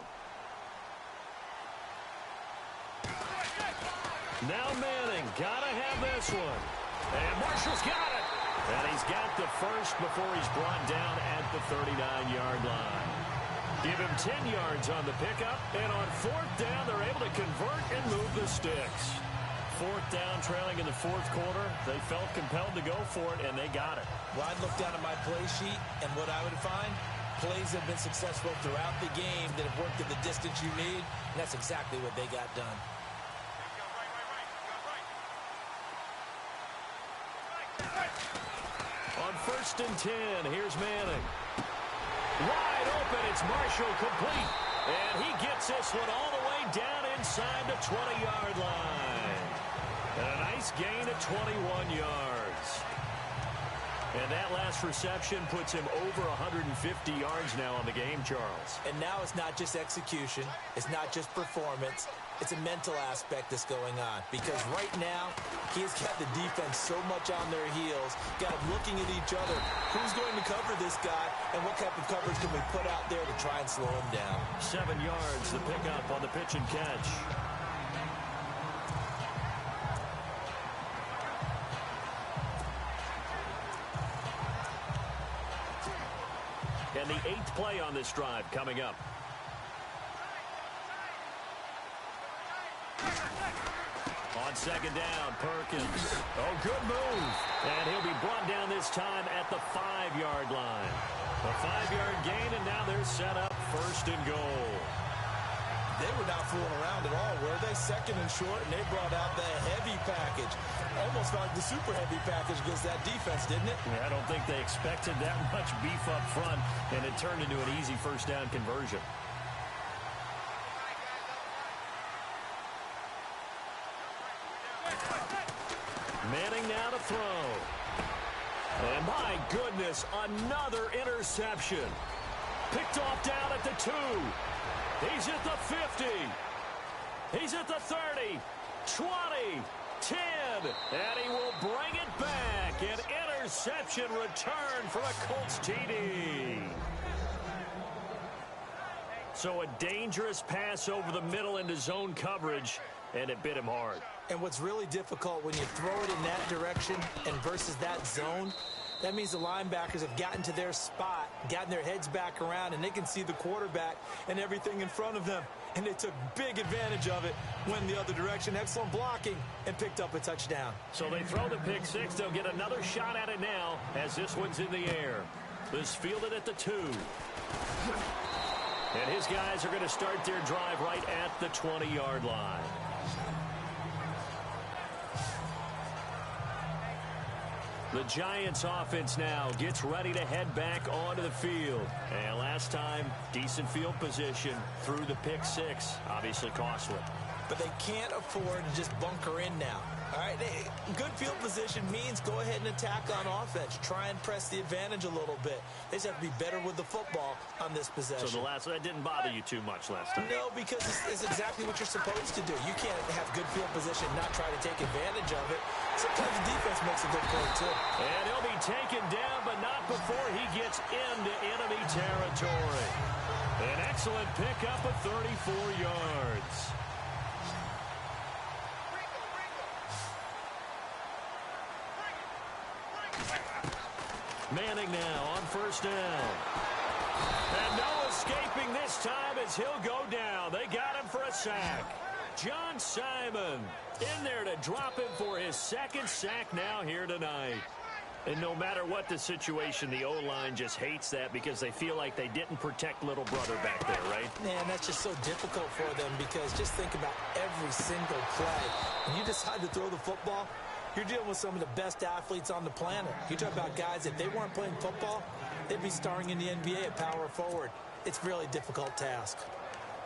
Now Manning, gotta have this one. And Marshall's got it. And he's got the first before he's brought down at the 39-yard line. Give him 10 yards on the pickup, and on 4th down, they're able to convert and move the sticks. 4th down, trailing in the 4th quarter. They felt compelled to go for it, and they got it. Well, I'd look down at my play sheet, and what I would find, plays have been successful throughout the game that have worked at the distance you need, and that's exactly what they got done. On 1st and 10, here's Manning. Wide open, it's Marshall complete. And he gets this one all the way down inside the 20-yard line. And a nice gain of 21 yards. And that last reception puts him over 150 yards now on the game, Charles. And now it's not just execution. It's not just performance. It's a mental aspect that's going on. Because right now, he's got the defense so much on their heels, got them looking at each other. Who's going to cover this guy, and what type of coverage can we put out there to try and slow him down? 7 yards, the pickup on the pitch and catch. And the 8th play on this drive coming up. On 2nd down, Perkins. Oh, good move. And he'll be brought down this time at the 5-yard line. A 5-yard gain, and now they're set up 1st and goal. They were not fooling around at all, were they? Second and short, and they brought out the heavy package. Almost felt like the super heavy package against that defense, didn't it? Yeah, I don't think they expected that much beef up front, and it turned into an easy first down conversion. Manning now to throw. And my goodness, another interception. Picked off down at the 2. He's at the 50. He's at the 30, 20, 10, and he will bring it back. An interception return for a Colts TD. So a dangerous pass over the middle into zone coverage, and it bit him hard. And what's really difficult when you throw it in that direction and versus that zone, that means the linebackers have gotten to their spot, gotten their heads back around, and they can see the quarterback and everything in front of them. And they took big advantage of it, went the other direction, excellent blocking, and picked up a touchdown. So they throw the pick six. They'll get another shot at it now as this one's in the air. This fielded at the 2. And his guys are going to start their drive right at the 20-yard line. The Giants offense now gets ready to head back onto the field. And last time, decent field position through the pick six. Obviously costly. But they can't afford to just bunker in now. All right, good field position means go ahead and attack on offense. Try and press the advantage a little bit. They just have to be better with the football on this possession. So that didn't bother you too much last time? No, because it's exactly what you're supposed to do. You can't have good field position and not try to take advantage of it. Sometimes the defense makes a good play, too. And he'll be taken down, but not before he gets into enemy territory. An excellent pickup of 34 yards. Manning now on first down. And no escaping this time as he'll go down. They got him for a sack. John Simon in there to drop him for his second sack now here tonight. And no matter what the situation, the O-line just hates that because they feel like they didn't protect little brother back there, right? Man, that's just so difficult for them because just think about every single play. When you decide to throw the football, you're dealing with some of the best athletes on the planet. You talk about guys, if they weren't playing football, they'd be starring in the NBA at power forward. It's a really difficult task.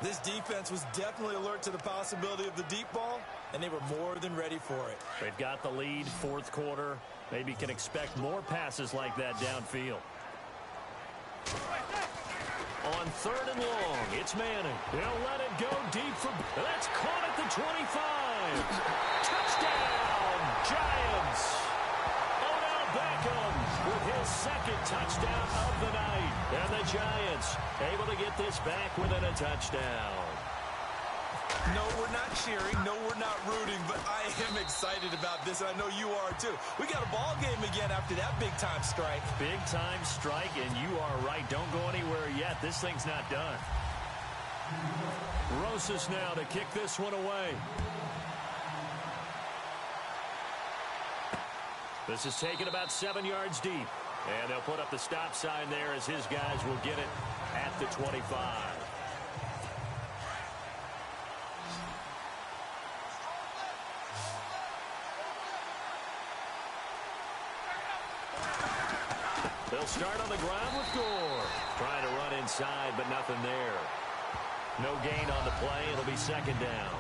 This defense was definitely alert to the possibility of the deep ball, and they were more than ready for it. They've got the lead, fourth quarter. Maybe can expect more passes like that downfield. On third and long, it's Manning. He'll let it go deep for... That's caught at the 25. Touchdown, Giants. Odell Beckham with his second touchdown of the night. And the Giants able to get this back within a touchdown. No, we're not cheering. No, we're not rooting. But I am excited about this. I know you are, too. We got a ball game again after that big-time strike. Big-time strike, and you are right. Don't go anywhere yet. This thing's not done. Rosas now to kick this one away. This is taken about 7 yards deep. And they'll put up the stop sign there as his guys will get it at the 25. They'll start on the ground with Gore. Trying to run inside, but nothing there. No gain on the play. It'll be second down.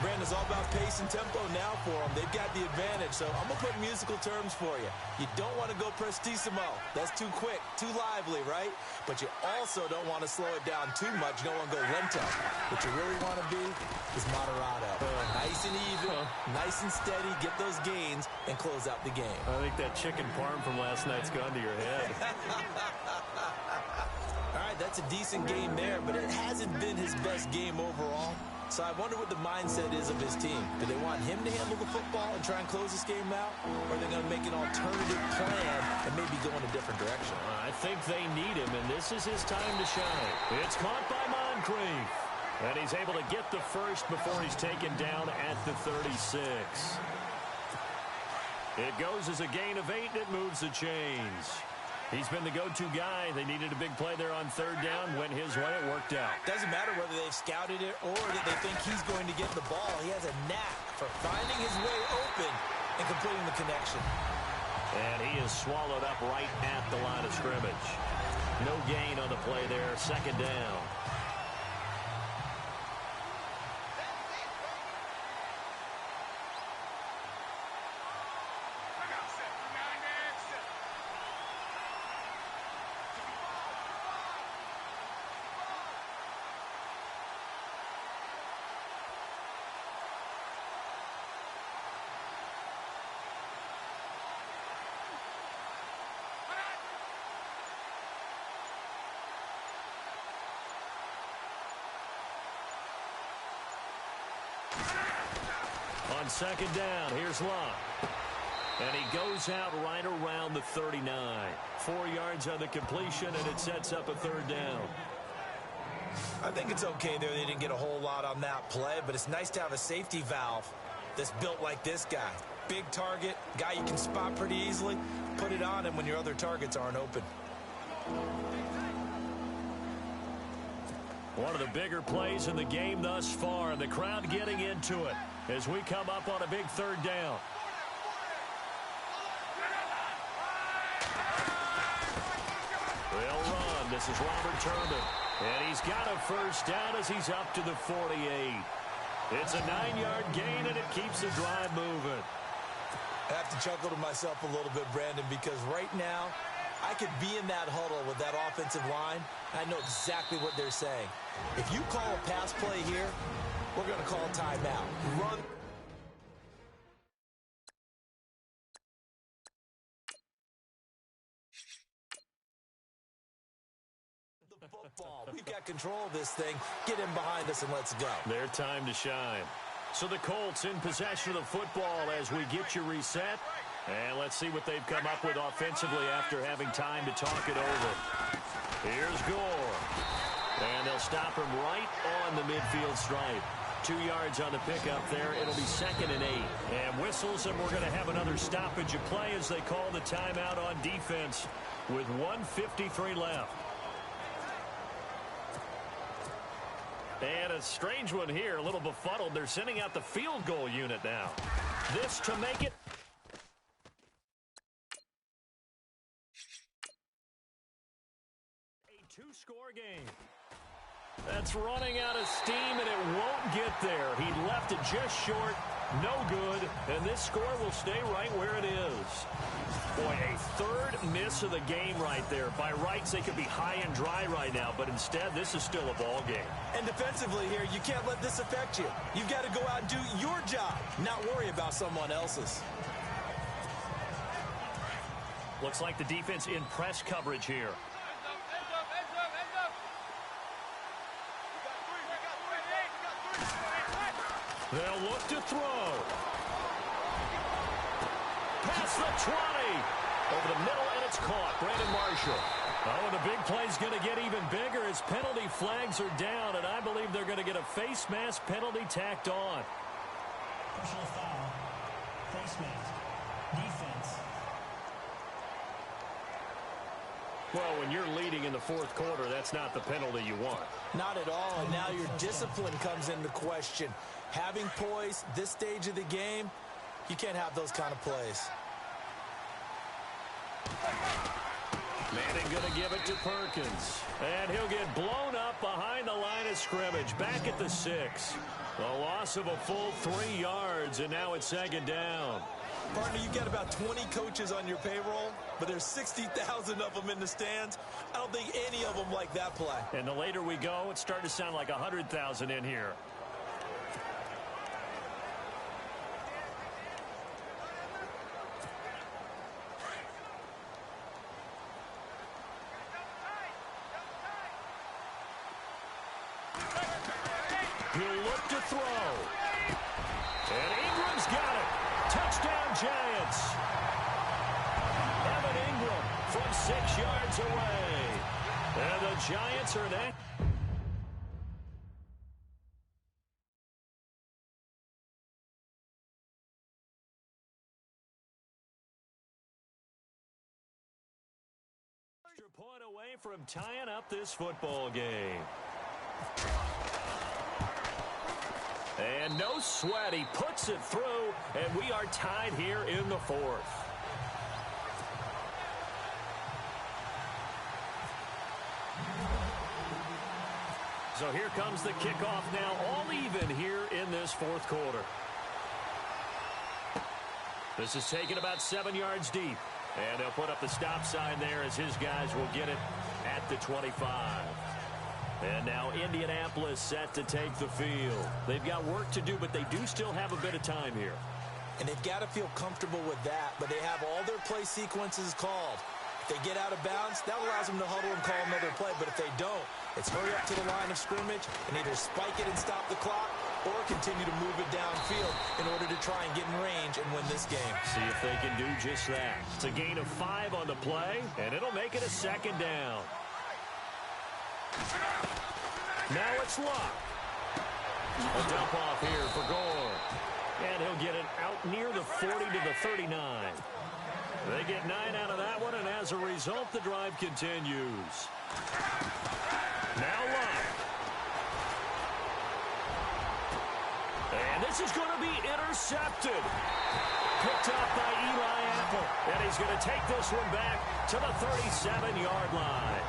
Brandon, it's all about pace and tempo now for them. They've got the advantage, so I'm going to put musical terms for you. You don't want to go prestissimo. That's too quick, too lively, right? But you also don't want to slow it down too much. You don't want to go lento. What you really want to be is moderato. Nice and even, nice and steady, get those gains, and close out the game. I think that chicken parm from last night's gone to your head. All right, that's a decent game there, but it hasn't been his best game overall. So I wonder what the mindset is of his team. Do they want him to handle the football and try and close this game out? Or are they going to make an alternative plan and maybe go in a different direction? I think they need him, and this is his time to shine. It's caught by Moncrief. And he's able to get the first before he's taken down at the 36. It goes as a gain of 8, and it moves the chains. He's been the go-to guy. They needed a big play there on third down. Went his way. It worked out. Doesn't matter whether they've scouted it or that they think he's going to get the ball. He has a knack for finding his way open and completing the connection. And he is swallowed up right at the line of scrimmage. No gain on the play there. Second down. On second down, here's Locke. And he goes out right around the 39. 4 yards on the completion, and it sets up a third down. I think it's okay there. They didn't get a whole lot on that play, but it's nice to have a safety valve that's built like this guy. Big target, guy you can spot pretty easily. Put it on him when your other targets aren't open. One of the bigger plays in the game thus far, and the crowd getting into it as we come up on a big third down. They'll run. This is Robert Turbin. And he's got a first down as he's up to the 48. It's a 9-yard gain, and it keeps the drive moving. I have to chuckle to myself a little bit, Brandon, because right now I could be in that huddle with that offensive line. I know exactly what they're saying. If you call a pass play here, we're going to call a timeout. Run. The football. We've got control of this thing. Get in behind us and let's go. Their time to shine. So the Colts in possession of the football as we get you reset. And let's see what they've come up with offensively after having time to talk it over. Here's Gore. And they'll stop him right on the midfield stripe. 2 yards on the pickup there. It'll be 2nd and 8. And whistles, and we're going to have another stoppage of play as they call the timeout on defense with 1:53 left. And a strange one here, a little befuddled. They're sending out the field goal unit now. This to make it. A 2-score game. That's running out of steam, and it won't get there. He left it just short. No good. And this score will stay right where it is. Boy, a third miss of the game right there. By rights, they could be high and dry right now, but instead, this is still a ball game. And defensively here, you can't let this affect you. You've got to go out and do your job, not worry about someone else's. Looks like the defense in press coverage here. They'll look to throw. Past the 20. Over the middle, and it's caught. Brandon Marshall. Oh, and the big play's going to get even bigger as penalty flags are down, and I believe they're going to get a face mask penalty tacked on. Personal foul. Face mask. Defense. Well, when you're leading in the fourth quarter, that's not the penalty you want. Not at all, and now your discipline comes into question. Having poise this stage of the game, you can't have those kind of plays. Manning going to give it to Perkins. And he'll get blown up behind the line of scrimmage. Back at the 6. A loss of a full 3 yards, and now it's 2nd down. Partner, you've got about 20 coaches on your payroll, but there's 60,000 of them in the stands. I don't think any of them like that play. And the later we go, it's starting to sound like 100,000 in here. He'll look to throw. And Ingram's got it. Touchdown, Giants. Evan Ingram from 6 yards away. And the Giants are next. from tying up this football game. And no sweat. He puts it through, and we are tied here in the fourth. So here comes the kickoff now, all even here in this fourth quarter. This is taken about 7 yards deep. And they'll put up the stop sign there as his guys will get it at the 25. And now Indianapolis set to take the field. They've got work to do, but they do still have a bit of time here. And they've got to feel comfortable with that, but they have all their play sequences called. If they get out of bounds, that allows them to huddle and call another play. But if they don't, it's hurry up to the line of scrimmage and either spike it and stop the clock or continue to move it downfield in order to try and get in range and win this game. See if they can do just that. It's a gain of 5 on the play, and it'll make it a second down. Now it's Luck. A dump off here for Gore. And he'll get it out near the 40 to the 39. They get 9 out of that one, and as a result, the drive continues. Now Luck. And this is going to be intercepted. Picked up by Eli Apple. And he's going to take this one back to the 37-yard line.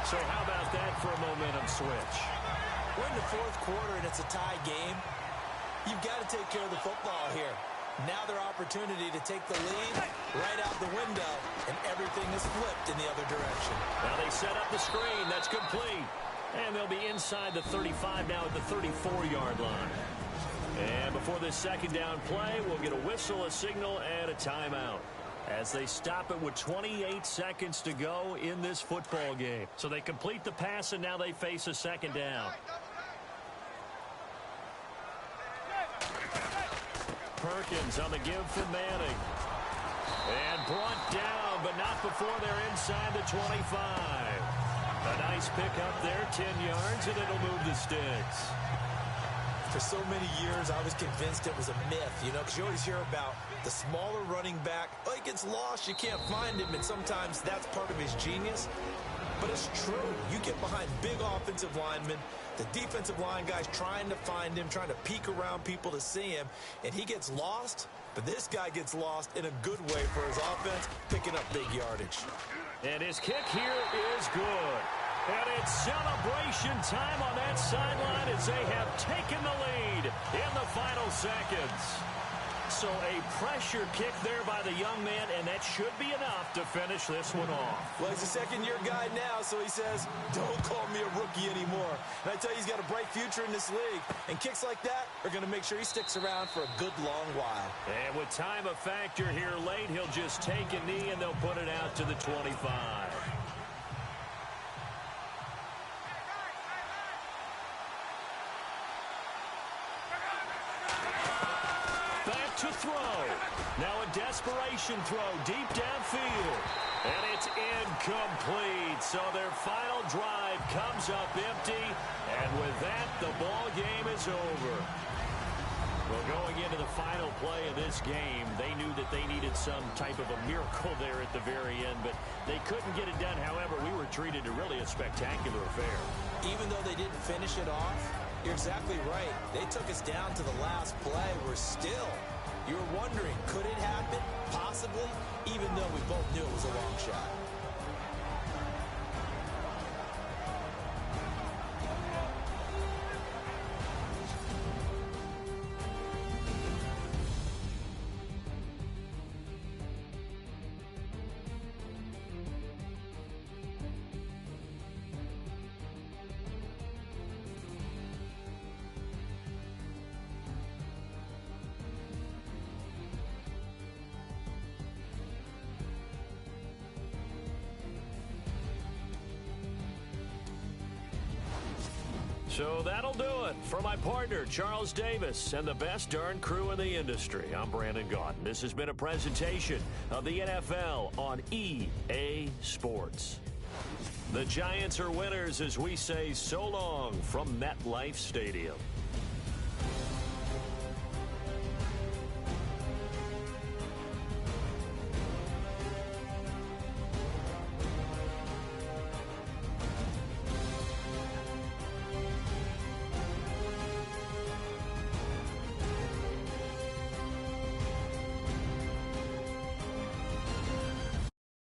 So how about that for a momentum switch? We're in the fourth quarter, and it's a tie game. You've got to take care of the football here. Now their opportunity to take the lead right out the window, and everything is flipped in the other direction. Now they set up the screen. That's complete. And they'll be inside the 35 now at the 34-yard line. And before this second down play, we'll get a whistle, a signal, and a timeout as they stop it with 28 seconds to go in this football game. So they complete the pass, and now they face a second down. Perkins on the give for Manning. And brought down, but not before they're inside the 25. A nice pickup there, 10 yards, and it'll move the sticks. For so many years, I was convinced it was a myth, you know, because you always hear about the smaller running back. Oh, he gets lost, you can't find him, and sometimes that's part of his genius. But it's true. You get behind big offensive linemen, the defensive line guys trying to find him, trying to peek around people to see him, and he gets lost. But this guy gets lost in a good way for his offense, picking up big yardage. And his kick here is good. And it's celebration time on that sideline as they have taken the lead in the final seconds. So a pressure kick there by the young man, and that should be enough to finish this one off. Well, he's a second-year guy now, so he says, don't call me a rookie anymore. And I tell you, he's got a bright future in this league. And kicks like that are going to make sure he sticks around for a good long while. And with time a factor here late, he'll just take a knee, and they'll put it out to the 25. To throw. Now a desperation throw deep downfield. And it's incomplete. So their final drive comes up empty. And with that, the ball game is over. Well, going into the final play of this game, they knew that they needed some type of a miracle there at the very end, but they couldn't get it done. However, we were treated to really a spectacular affair. Even though they didn't finish it off, you're exactly right. They took us down to the last play. We're still... You were wondering, could it happen? Possibly, even though we both knew it was a long shot. So that'll do it for my partner, Charles Davis, and the best darn crew in the industry. I'm Brandon Gaudin. This has been a presentation of the NFL on EA Sports. The Giants are winners as we say so long from MetLife Stadium.